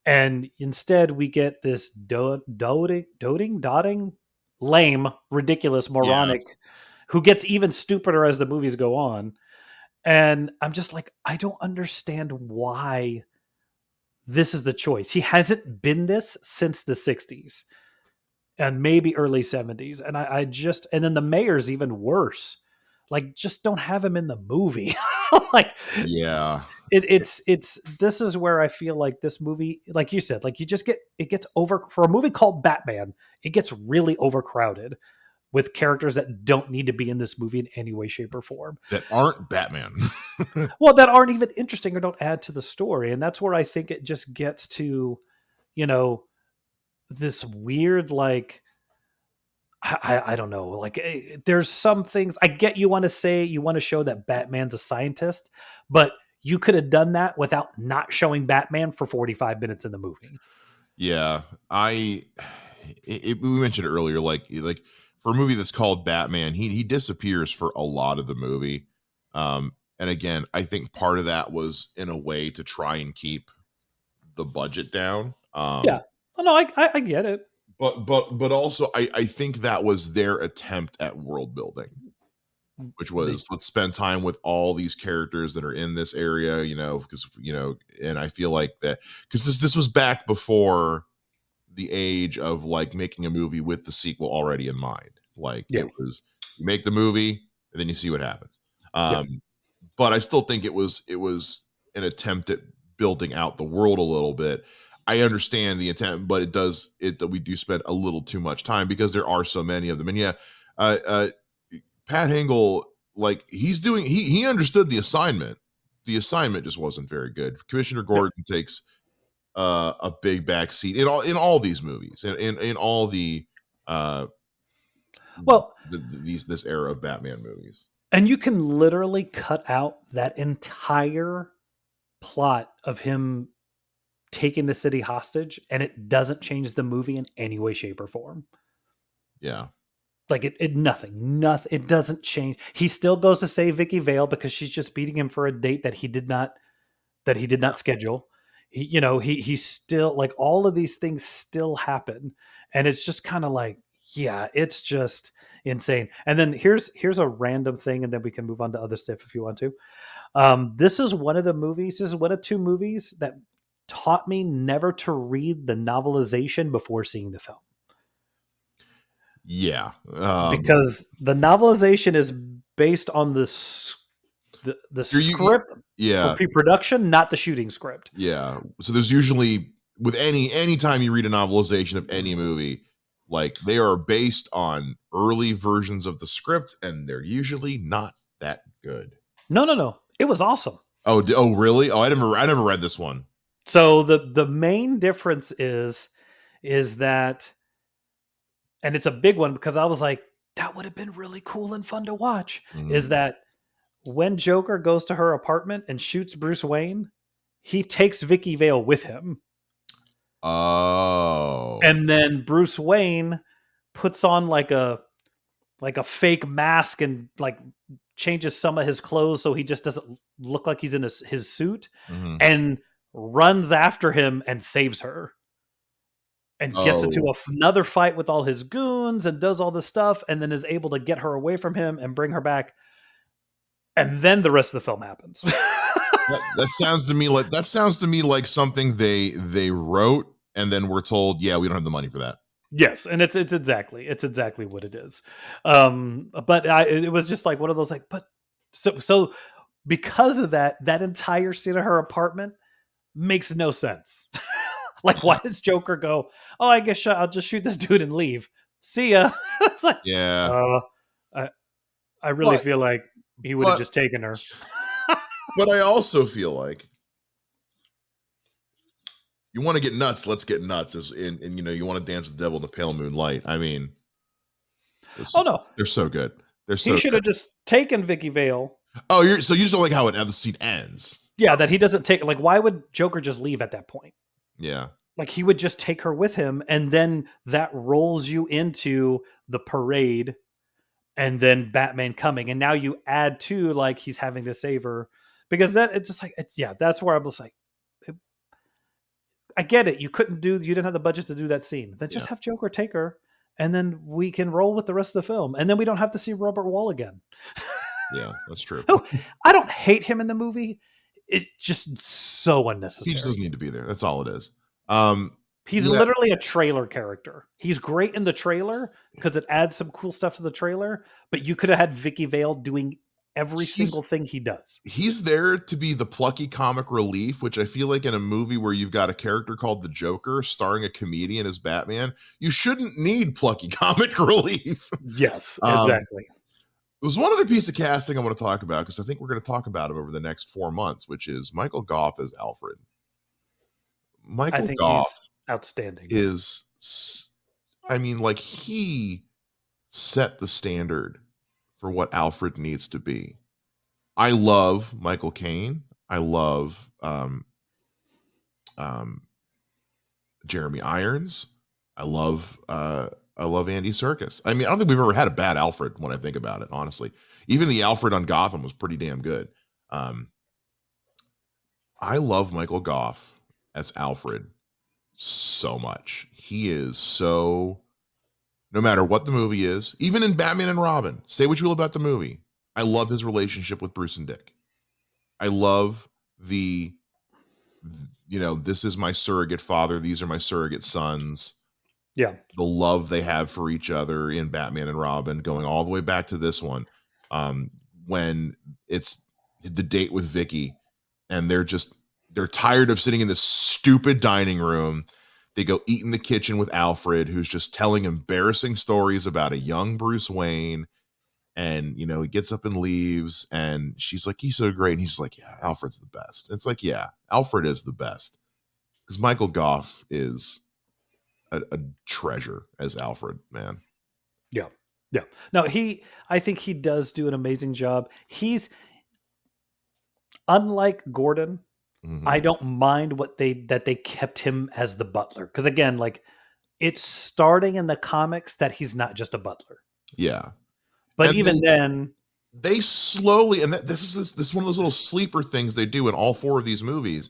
And instead we get this doting, dotting, lame, ridiculous, moronic, who gets even stupider as the movies go on. And I'm just like, I don't understand why this is the choice. He hasn't been this since the 60s and maybe early 70s. And I just, and then the mayor's even worse. Like, just don't have him in the movie. Like, it's this is where I feel like this movie, like you said, like, it gets over, for a movie called Batman, it gets really overcrowded with characters that don't need to be in this movie in any way, shape, or form. That aren't Batman. Well, that aren't even interesting or don't add to the story. And that's where I think it just gets to, this weird, like, I don't know. Like, there's some things I get. You want to show that Batman's a scientist, but you could have done that without not showing Batman for 45 minutes in the movie. Yeah, we mentioned earlier, like for a movie that's called Batman, he disappears for a lot of the movie. And again, I think part of that was in a way to try and keep the budget down. Yeah, no, I get it. But also, I think that was their attempt at world building, which was, let's spend time with all these characters that are in this area, because and I feel like that, because this was back before the age of like making a movie with the sequel already in mind. Like, it was, you make the movie and then you see what happens. But I still think it was an attempt at building out the world a little bit. I understand the attempt, but that we do spend a little too much time because there are so many of them. And Pat Hingle, like, he understood the assignment. The assignment just wasn't very good. Commissioner Gordon takes a big backseat in all these movies, in all the this era of Batman movies. And you can literally cut out that entire plot of him taking the city hostage, and it doesn't change the movie in any way, shape, or form. Yeah. Like, nothing, it doesn't change. He still goes to save Vicky Vale because she's just beating him for a date that he did not schedule. He's still, like, all of these things still happen. And it's just kind of like, yeah, it's just insane. And then here's a random thing, and then we can move on to other stuff if you want to. This is one of two movies that taught me never to read the novelization before seeing the film. Yeah. Because the novelization is based on the script for pre-production, not the shooting script. Yeah. So there's usually, with any time you read a novelization of any movie, like, they are based on early versions of the script, and they're usually not that good. No. It was awesome. Oh, really? Oh, I never read this one. So the main difference is that, and it's a big one because I was like, that would have been really cool and fun to watch, is that when Joker goes to her apartment and shoots Bruce Wayne, he takes Vicky Vale with him. Oh. And then Bruce Wayne puts on like a fake mask and, like, changes some of his clothes so he just doesn't look like he's in his suit, and runs after him and saves her. And gets into another fight with all his goons and does all this stuff, and then is able to get her away from him and bring her back. And then the rest of the film happens. that sounds to me like something they wrote and then we're told, yeah, we don't have the money for that. Yes, and it's exactly what it is. But it was just like one of those, like, but so because of that entire scene of her apartment makes no sense. Like, why does Joker go, oh, I guess I'll just shoot this dude and leave. See ya. It's like, Yeah. I, I really But feel like he would have but just taken her. but I also feel like you want to get nuts, let's get nuts. And you want to dance with the devil in the pale moonlight. I mean, Oh no, they're so good. They're he so should good. have just taken Vicky Vale. Oh, you just don't like how the scene ends. Yeah, that he doesn't take. Like, why would Joker just leave at that point? Yeah. Like, he would just take her with him, and then that rolls you into the parade, and then Batman coming, and now you add to like he's having to save her, because that it's just like yeah, that's where I'm just like, I get it. You didn't have the budget to do that scene. Then Yeah. just have Joker take her, and then we can roll with the rest of the film, and then we don't have to see Robert Wall again. Yeah, that's true. Oh, I don't hate him in the movie. It's just so He just unnecessary. doesn't need to be there. That's all it is. He's Yeah, literally a trailer character. He's great in the trailer because it adds some cool stuff to the trailer, but you could have had Vicky Vale doing every he's single thing he does. he's there to be the plucky comic relief, which I feel like in a movie where you've got a character called the Joker starring a comedian as Batman, you shouldn't need plucky comic relief. Yes, um, exactly. There's one other piece of casting I want to talk about because I think we're going to talk about it over the next 4 months, which is Michael Goff as Alfred. I Michael think Goff he's outstanding. is, I mean, like he set the standard for what Alfred needs to be. I love Michael Caine. I love um, Jeremy Irons. I love Andy Serkis. I mean, I don't think we've ever had a bad Alfred when I think about it, honestly. Even the Alfred on Gotham was pretty damn good. Um, I love Michael Goff as Alfred so much. He is so, no matter what the movie is, even in Batman and Robin, say what you will about the movie. I love his relationship with Bruce and Dick. I love the, this is my surrogate father. These are my surrogate sons. Yeah. The love they have for each other in Batman and Robin, going all the way back to this one. When it's the date with Vicky and they're tired of sitting in this stupid dining room. They go eat in the kitchen with Alfred, who's just telling embarrassing stories about a young Bruce Wayne. And, he gets up and leaves and she's like, he's so great. And he's like, yeah, Alfred's the best. And it's like, yeah, Alfred is the best because Michael Goff is a treasure as Alfred, man. Yeah. Yeah. No, I think he does do an amazing job. He's unlike Gordon. I Mm-hmm. don't mind that they kept him as the butler. Because again, like it's starting in the comics that he's not just a butler. Yeah. But And even then, they slowly, and this is one of those little sleeper things they do in all four of these movies.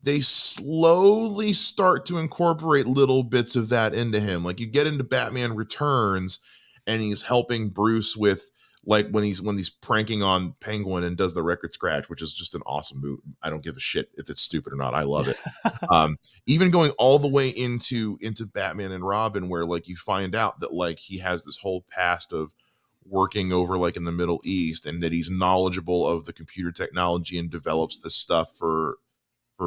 They slowly start to incorporate little bits of that into him. Like you get into Batman Returns and he's helping Bruce with like when he's pranking on Penguin and does the record scratch, which is just an awesome move. I don't give a shit if it's stupid or not. I love it. Even going all the way into Batman and Robin, where like you find out that like he has this whole past of working over like in the Middle East and that he's knowledgeable of the computer technology and develops this stuff for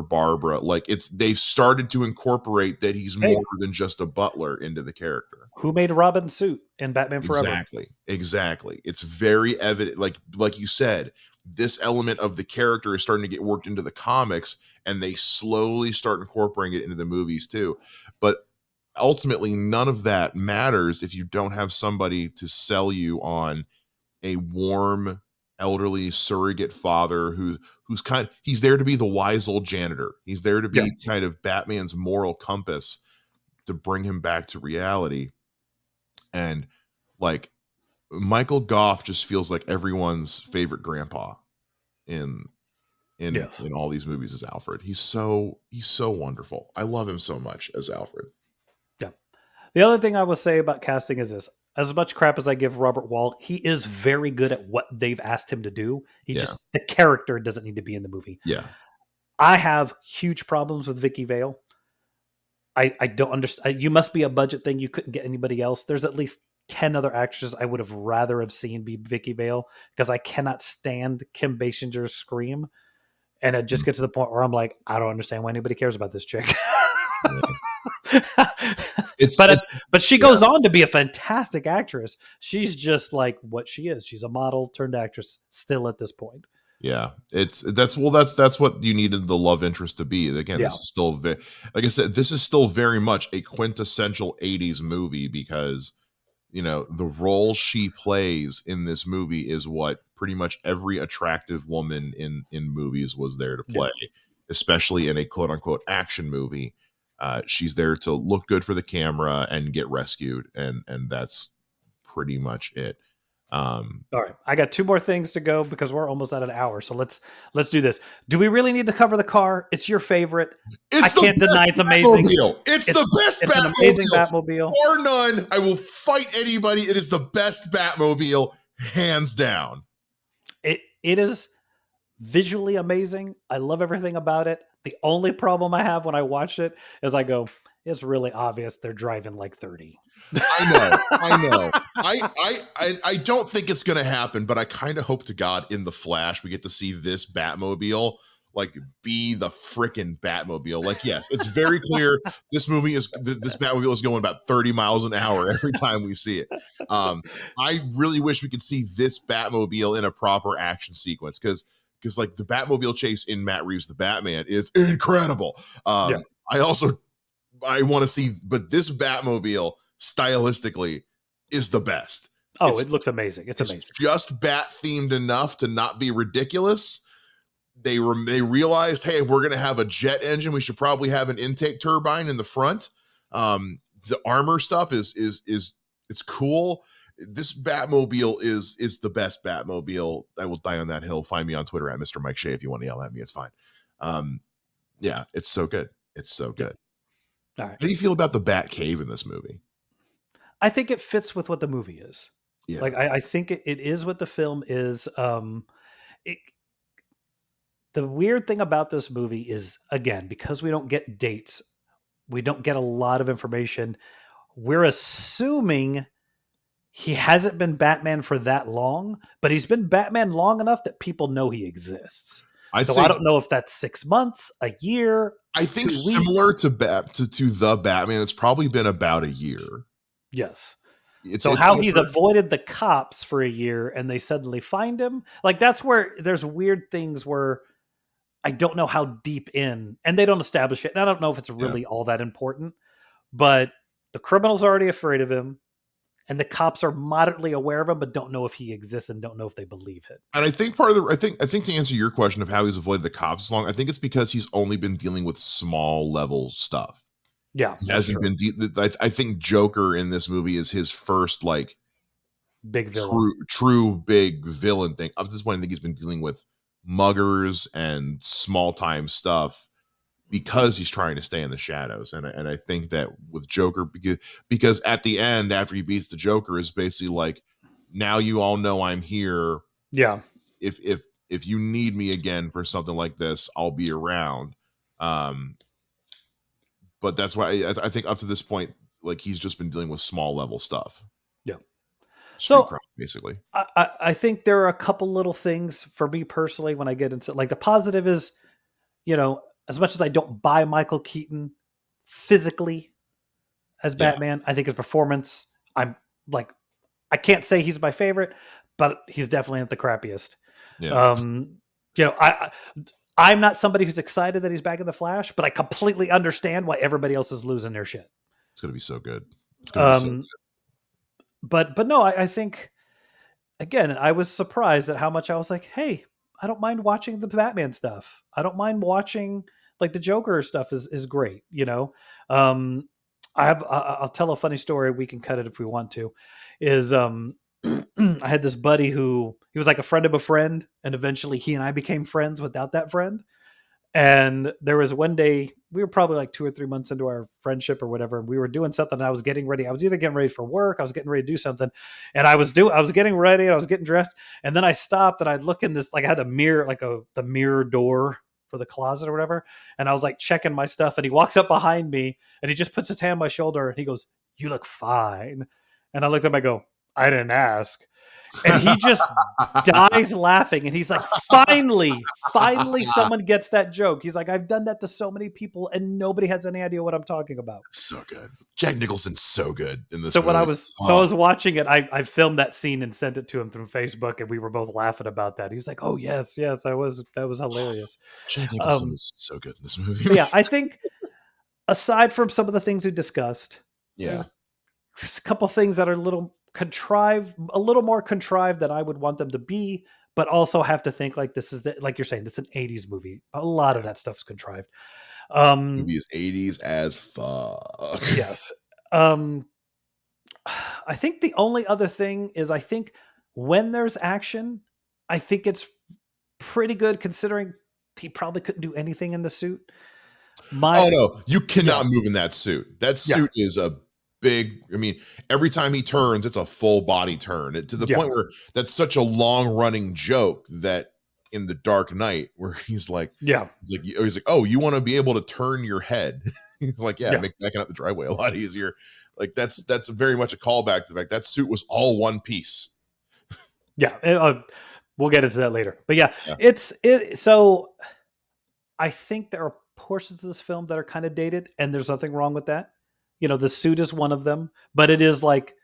Barbara. Like they've started to incorporate that he's hey, more than just a butler into the character. who made Robin's suit in Batman Forever? Exactly. It's very evident. Like you said, this element of the character is starting to get worked into the comics, and they slowly start incorporating it into the movies too. But ultimately, none of that matters if you don't have somebody to sell you on a warm elderly surrogate father he's there to be the wise old janitor. He's there to Yeah. be kind of Batman's moral compass to bring him back to reality. And like Michael Goff just feels like everyone's favorite grandpa in Yes. in all these movies as Alfred. He's so wonderful. I love him so much as Alfred. Yeah. The other thing I will say about casting is this. As much crap as I give Robert Wall, he is very good at what they've asked him to do. Yeah. The character doesn't need to be in the movie. Yeah. I have huge problems with Vicky Vale. I don't understand. You must be a budget thing. You couldn't get anybody else. There's at least 10 other actors I would have rather have seen be Vicky Vale because I cannot stand Kim Basinger's scream. And it just gets to the point where I'm like, I don't understand why anybody cares about this chick. Yeah. It's but she yeah. goes on to be a fantastic actress. She's just like what she is. She's a model turned actress still at this point. Yeah, that's what you needed the love interest to be. Again, Yeah. this is still like I said, this is still very much a quintessential 80s movie because the role she plays in this movie is what pretty much every attractive woman in movies was there to Yeah. play, especially in a quote unquote action movie. She's there to look good for the camera and get rescued, and that's pretty much it. All right, I got 2 more things to go because we're almost at an hour. So let's do this. Do we really need to cover the car? It's your favorite. I It's the can't deny best it's amazing. Batmobile. It's the best It's an amazing Batmobile. Bar none. I will fight anybody. It is the best Batmobile, hands down. It is visually amazing. I love everything about it. The only problem I have when I watch it is I go, it's really obvious they're driving like 30. I know. I don't think it's gonna happen, but I kind of hope to God in the Flash we get to see this Batmobile like be the freaking Batmobile. Like, yes, it's very clear this Batmobile is going about 30 miles an hour every time we see it. I really wish we could see this Batmobile in a proper action sequence because like the Batmobile chase in Matt Reeves' The Batman is incredible. Yeah. I want to see, but this Batmobile stylistically is the best. Oh, it looks amazing. It's amazing. Just bat themed enough to not be ridiculous. They realized, hey, if we're going to have a jet engine, we should probably have an intake turbine in the front. The armor stuff is it's cool. This Batmobile is the best Batmobile. I will die on that hill. Find me on Twitter at Mr. Mike Shea if you want to yell at me. It's fine. Yeah, it's so good. It's so good. All right. How do you feel about the Bat Cave in this movie? I think it fits with what the movie is. Yeah. Like I think it is what the film is. The weird thing about this movie is, again, because we don't get dates, we don't get a lot of information. We're assuming he hasn't been Batman for that long, but he's been Batman long enough that people know he exists. I don't know if that's 6 months, a year. I think similar to the Batman, it's probably been about a year. Yes. He's avoided the cops for a year and they suddenly find him. Like that's where there's weird things where I don't know how deep in, and they don't establish it. And I don't know if it's really all that important, but the criminal's already afraid of him. And the cops are moderately aware of him, but don't know if he exists and don't know if they believe it. And I think I think to answer your question of how he's avoided the cops long, I think it's because he's only been dealing with small level stuff. Yeah, he hasn't been. I think Joker in this movie is his first like big villain, true big villain thing. Up to this point, I think he's been dealing with muggers and small time stuff because he's trying to stay in the shadows. And I think that with Joker, because at the end, after he beats the Joker, is basically like, now you all know I'm here. Yeah. If you need me again for something like this, I'll be around. But that's why I think up to this point, like he's just been dealing with small level stuff. Yeah. Street crime, basically. I think there are a couple little things for me personally when I get into like the positive is, as much as I don't buy Michael Keaton physically as Batman, I think his performance, I'm like, I can't say he's my favorite, but he's definitely not the crappiest. Yeah. I'm not somebody who's excited that he's back in the Flash, but I completely understand why everybody else is losing their shit. It's going to be so good. It's going to be so good. But no, I think, again, I was surprised at how much I was like, hey, I don't mind watching the Batman stuff. I don't mind watching like the Joker stuff is great. I'll tell a funny story. We can cut it if we want to. I had this buddy who he was like a friend of a friend, and eventually he and I became friends without that friend. And there was one day we were probably like 2 or 3 months into our friendship or whatever. And we were doing something. And I was getting ready. I was either getting ready for work. I was getting ready to do something. And I was getting ready. And I was getting dressed. And then I stopped and I'd look in this, like I had a mirror, like the mirror door for the closet or whatever. And I was like checking my stuff. And he walks up behind me and he just puts his hand on my shoulder and he goes, "You look fine." And I looked at him, I go, I didn't ask. And he just dies laughing. And he's like, finally, someone gets that joke. He's like, I've done that to so many people and nobody has any idea what I'm talking about. So good. Jack Nicholson's so good in this So movie. I was watching it, I filmed that scene and sent it to him through Facebook, and we were both laughing about that. He's like, "Oh yes, that was hilarious." Jack Nicholson is so good in this movie. Yeah, I think aside from some of the things we discussed, yeah, there's a couple things that are a little more contrived than I would want them to be, but also have to think like this is like you're saying, this is an '80s movie. A lot of that stuff's contrived. Movie is '80s as fuck. Yes. I think the only other thing is I think when there's action, I think it's pretty good considering he probably couldn't do anything in the suit. Oh no, you cannot move in that suit. That suit Yeah. is a big. I mean, every time he turns, it's a full body turn. To the point where that's such a long running joke that in The Dark Knight, where he's like, oh, you want to be able to turn your head? He's like, make backing up the driveway a lot easier. Like that's very much a callback to the fact that suit was all one piece. Yeah, we'll get into that later. But it's. So I think there are portions of this film that are kind of dated, and there's nothing wrong with that. You know, the suit is one of them, but it is like,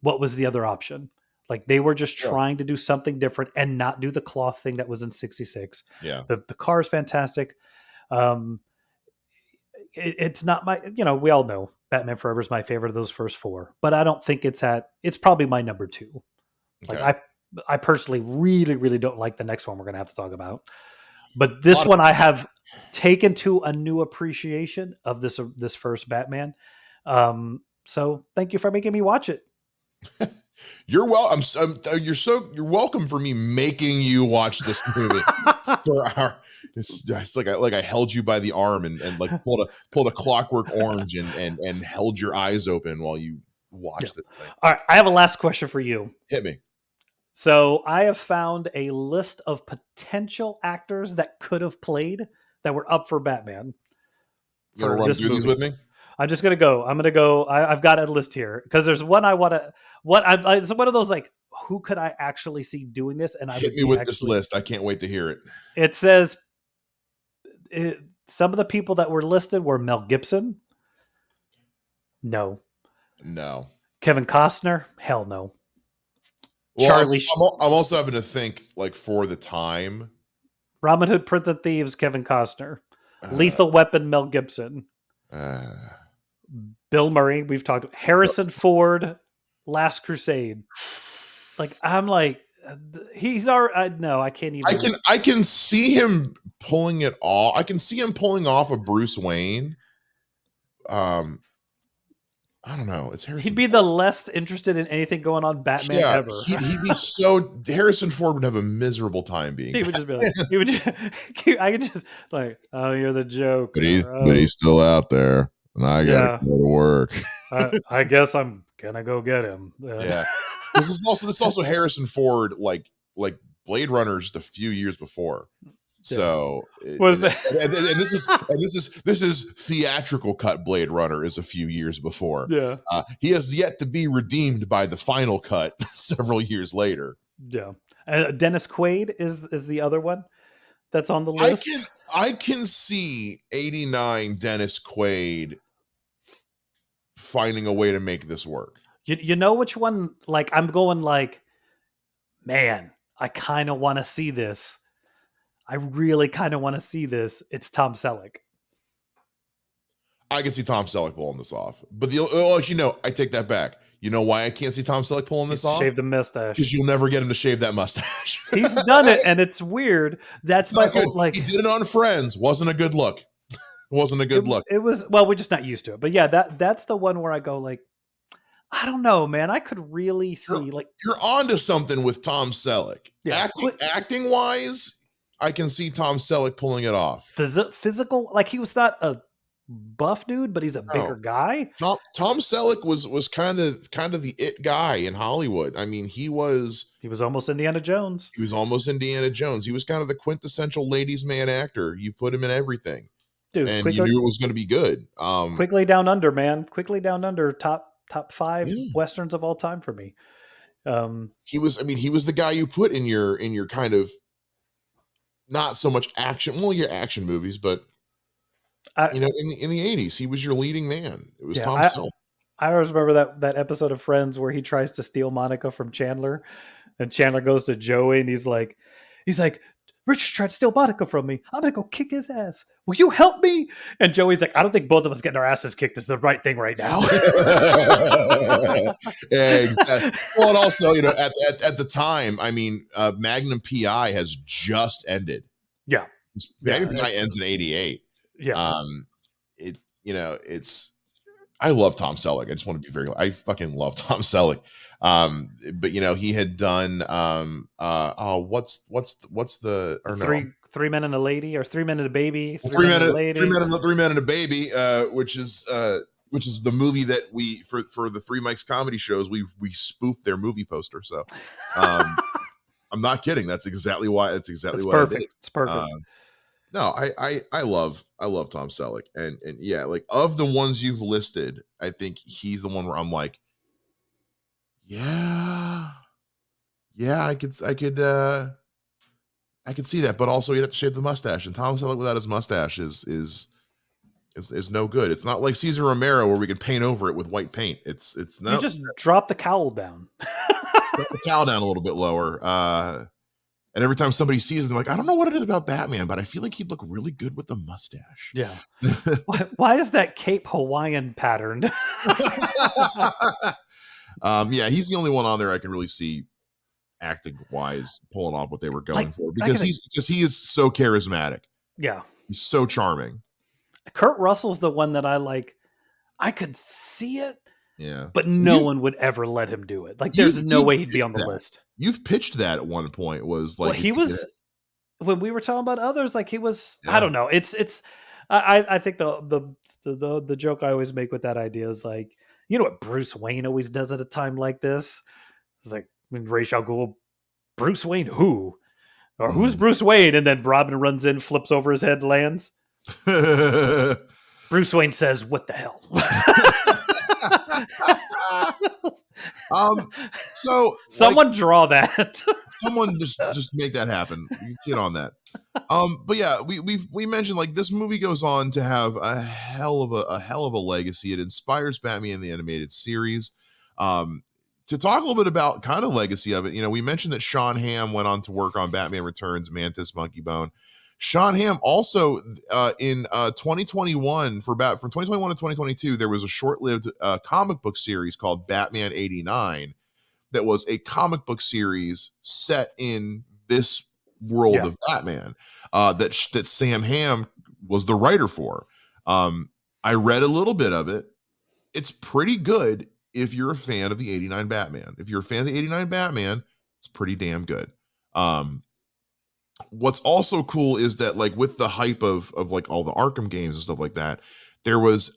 what was the other option? Like they were just trying to do something different and not do the cloth thing that was in '66. Yeah, the car is fantastic. It's not my, we all know Batman Forever is my favorite of those first four, but I don't think it's probably my number two. Okay. Like I personally really, really don't like the next one we're going to have to talk about, but this one I have taken to a new appreciation of this first Batman. So thank you for making me watch it. You're you're welcome for me making you watch this movie. It's like I held you by the arm and like pulled a Clockwork Orange and held your eyes open while you watched it. All right, I have a last question for you. Hit me. So I have found a list of potential actors that could have played that were up for Batman. You want to run through these with me? I'm just gonna go. I've got a list here because there's one I want to. It's one of those like, who could I actually see doing this? And I hit me with this list. I can't wait to hear it. It says some of the people that were listed were Mel Gibson. No. Kevin Costner. Hell no. Well, Charlie. I'm also having to think like for the time. Robin Hood, Prince of Thieves. Kevin Costner. Lethal Weapon. Mel Gibson. Bill Murray, we've talked about. Harrison Ford, Last Crusade. Like I'm like, he's our no, I can't even. I can see him pulling it off. I can see him pulling off a Bruce Wayne. I don't know. It's Harrison. He'd be the less interested in anything going on Batman ever. He'd be so. Harrison Ford would have a miserable time being. He would just be like, I could just like, oh, you're the joke. But he's still out there, and I gotta go to work. I guess I'm gonna go get him. Yeah. This is also Harrison Ford, like Blade Runner just a few years before. So what is that? And this is theatrical cut Blade Runner is a few years before. Yeah. He has yet to be redeemed by the final cut several years later. Yeah. Dennis Quaid is the other one that's on the list. I can see 89 Dennis Quaid finding a way to make this work. You know which one? Like I'm going like, man, I kind of want to see this. I really kind of want to see this. It's Tom Selleck. I can see Tom Selleck pulling this off. But I take that back. You know why I can't see Tom Selleck pulling this off? Shave the mustache. Because you'll never get him to shave that mustache. He's done it, and it's weird. That's my whole, like. He did it on Friends. Wasn't a good look. Wasn't a good look. It was, well, we're just not used to it. But yeah, that's the one where I go like, I don't know, man. I could really see you're onto something with Tom Selleck. Yeah. Acting wise, I can see Tom Selleck pulling it off. Physical, like he was not a buff dude, but he's a bigger guy. Tom Selleck was kind of the it guy in Hollywood. I mean, he was almost Indiana Jones. He was kind of the quintessential ladies' man actor. You put him in everything, dude, and you knew it was going to be good. Quickly Down Under, man. Quickly Down Under, top 5 westerns of all time for me. He was, I mean, he was the guy you put in your kind of not so much action, well, your action movies, but I, you know, in the 80s, he was your leading man. It was yeah, Tom Selleck. I always remember that episode of Friends where he tries to steal Monica from Chandler, and Chandler goes to Joey, and he's like, Richard tried to steal Monica from me. I'm gonna go kick his ass. Will you help me? And Joey's like, I don't think both of us getting our asses kicked is the right thing right now. Exactly. Well, and also, you know, at the time, I mean, Magnum PI has just ended. Yeah. Magnum PI ends in 88. Yeah. It, you know, I love Tom Selleck. I just want to be very, I fucking love Tom Selleck. But you know, he had done what's the, or no, three men and a lady, or 3 men and a baby, three men men and a and lady. three men and a baby, which is the movie that we for the Three Mics comedy shows we spoofed their movie poster. So I'm not kidding. That's exactly why. That's exactly what perfect. I did. It's perfect. No, I love Tom Selleck, and yeah, like of the ones you've listed, I think he's the one where I'm like, yeah, I could see that, but also you'd have to shave the mustache, and Tom Selleck without his mustache is no good. It's not like Cesar Romero where we can paint over it with white paint. It's You not. just drop the cowl down. Drop the cowl down a little bit lower. And every time somebody sees him, they're like, I don't know what it is about Batman, but I feel like he'd look really good with the mustache. Yeah. Why is that cape Hawaiian patterned? Yeah, he's the only one on there I can really see acting wise pulling off what they were going for, because he is so charismatic. Yeah. He's so charming. Kurt Russell's the one that I like. I could see it. Yeah. But no one would ever let him do it. Like, there's no way he'd be on the list. You've pitched that at one point, was like, well, he was, when we were talking about others, like he was, I don't know. I think the joke I always make with that idea is like, you know what Bruce Wayne always does at a time like this? It's like, when Ra's al Ghul, Bruce Wayne who? Or who's Bruce Wayne? And then Robin runs in, flips over his head, lands. Bruce Wayne says, what the hell? So someone draw that. Someone just make that happen. Get on that. But yeah, we mentioned, like, this movie goes on to have a hell of a legacy. It inspires Batman the animated series. To talk a little bit about kind of legacy of it, you know, we mentioned that Sean Hamm went on to work on Batman Returns, Mantis, Monkey Bone. Sean Hamm also in 2021 from 2021 to 2022, there was a short-lived comic book series called Batman 89 that was a comic book series set in this world of Batman that Sam Hamm was the writer for. I read a little bit of it. It's pretty good if you're a fan of the 89 Batman. If you're a fan of the 89 Batman, it's pretty damn good. What's also cool is that, like, with the hype of like all the Arkham games and stuff like that, there was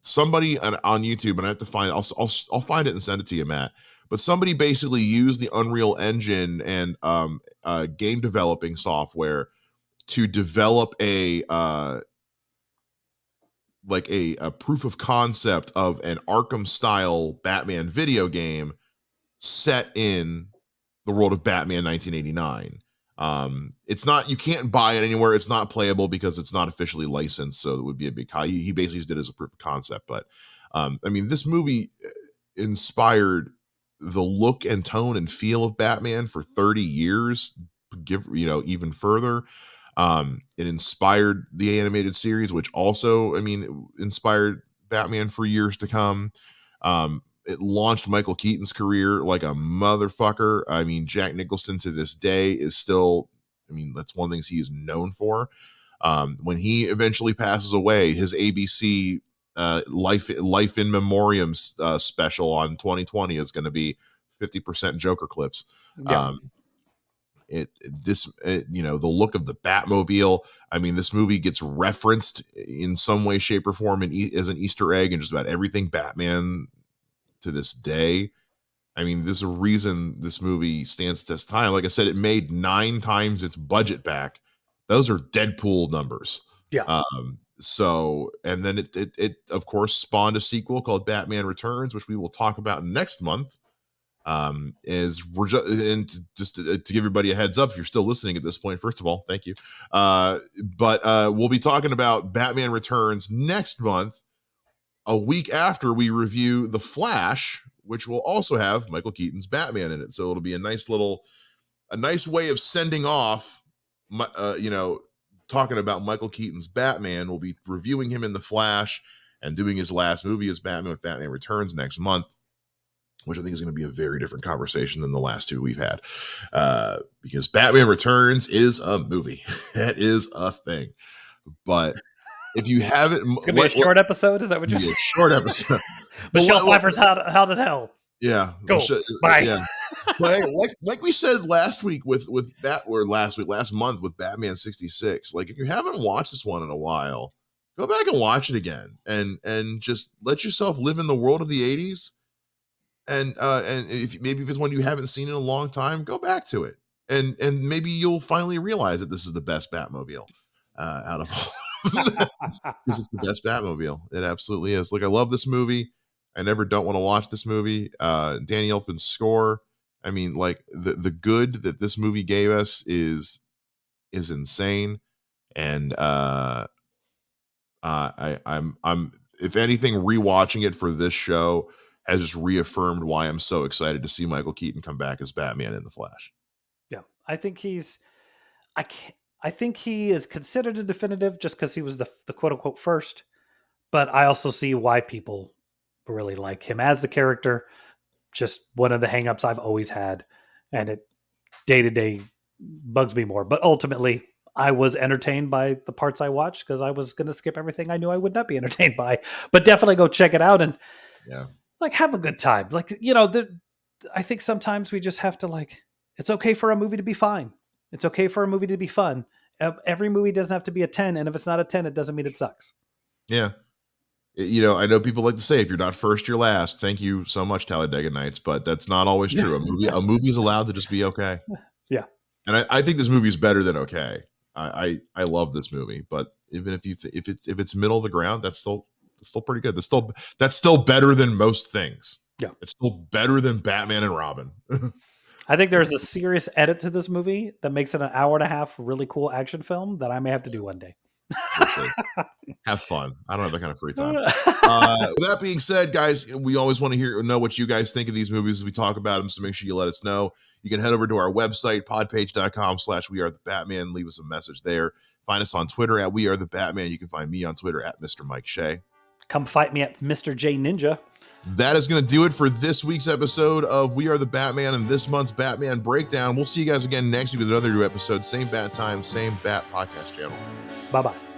somebody on YouTube, and I have to find, I'll find it and send it to you, Matt. But somebody basically used the Unreal Engine and game developing software to develop a proof of concept of an Arkham style Batman video game set in the world of Batman 1989. It's not, you can't buy it anywhere. It's not playable because it's not officially licensed. So it would be a big, he basically did it as a proof of concept. But I mean, this movie inspired the look and tone and feel of Batman for 30 years, even further. It inspired the animated series, which also, I mean, inspired Batman for years to come. It launched Michael Keaton's career like a motherfucker. I mean, Jack Nicholson to this day is still, I mean, that's one of the things he is known for. When he eventually passes away, his ABC life in memoriam special on 2020 is going to be 50% Joker clips. Yeah. The look of the Batmobile. I mean, this movie gets referenced in some way, shape, or form as an Easter egg in just about everything Batman to this day. I mean, there's a reason this movie stands the test of time. Like I said, it made 9 times its budget back. Those are Deadpool numbers. Yeah. So, and then it of course spawned a sequel called Batman Returns, which we will talk about next month. Is we're just to give everybody a heads up, if you're still listening at this point, first of all, thank you. But we'll be talking about Batman Returns next month, a week after we review The Flash, which will also have Michael Keaton's Batman in it. So it'll be a nice way of sending off, talking about Michael Keaton's Batman. We'll be reviewing him in The Flash and doing his last movie as Batman with Batman Returns next month, which I think is going to be a very different conversation than the last two we've had, because Batman Returns is a movie. That is a thing. But if you haven't, it's gonna be a short episode. Is that what you're saying? Short episode. Michelle Pfeiffer's How to Hell. Yeah. Go. Bye. Yeah. But hey, like we said last week last month with Batman 66, like if you haven't watched this one in a while, go back and watch it again and just let yourself live in the world of the 80s. And if it's one you haven't seen in a long time, go back to it. And maybe you'll finally realize that this is the best Batmobile out of all. Because it's the best Batmobile. It absolutely is. Look, I love this movie. I never don't want to watch this movie. Danny Elfman's score. I mean, like the good that this movie gave us is insane. And I'm if anything, rewatching it for this show has just reaffirmed why I'm so excited to see Michael Keaton come back as Batman in The Flash. Yeah, I think I think he is considered a definitive just because he was the quote unquote first. But I also see why people really like him as the character. Just one of the hangups I've always had, and it day to day bugs me more. But ultimately, I was entertained by the parts I watched because I was going to skip everything I knew I would not be entertained by. But definitely go check it out and have a good time. I think sometimes we just have to it's okay for a movie to be fine. It's okay for a movie to be fun. Every movie doesn't have to be a 10, and if it's not a 10, it doesn't mean it sucks. Yeah. I know people like to say, if you're not first, you're last. Thank you so much, Talladega Nights, but that's not always true. A movie is allowed to just be okay. Yeah. And I think this movie is better than okay. I love this movie, but even if it's middle of the ground, that's still pretty good. That's still better than most things. Yeah. It's still better than Batman and Robin. I think there's a serious edit to this movie that makes it an hour and a half really cool action film that I may have to do one day. Have fun. I don't have that kind of free time. With that being said, guys, we always want to know what you guys think of these movies as we talk about them, so make sure you let us know. You can head over to our website, podpage.com/wearethebatman. Leave us a message there. Find us on Twitter at We Are The Batman. You can find me on Twitter at Mr. Mike Shea. Come fight me at Mr. J Ninja. That is going to do it for this week's episode of We Are The Batman and this month's Batman Breakdown. We'll see you guys again next week with another new episode. Same bat time, same bat podcast channel. Bye-bye.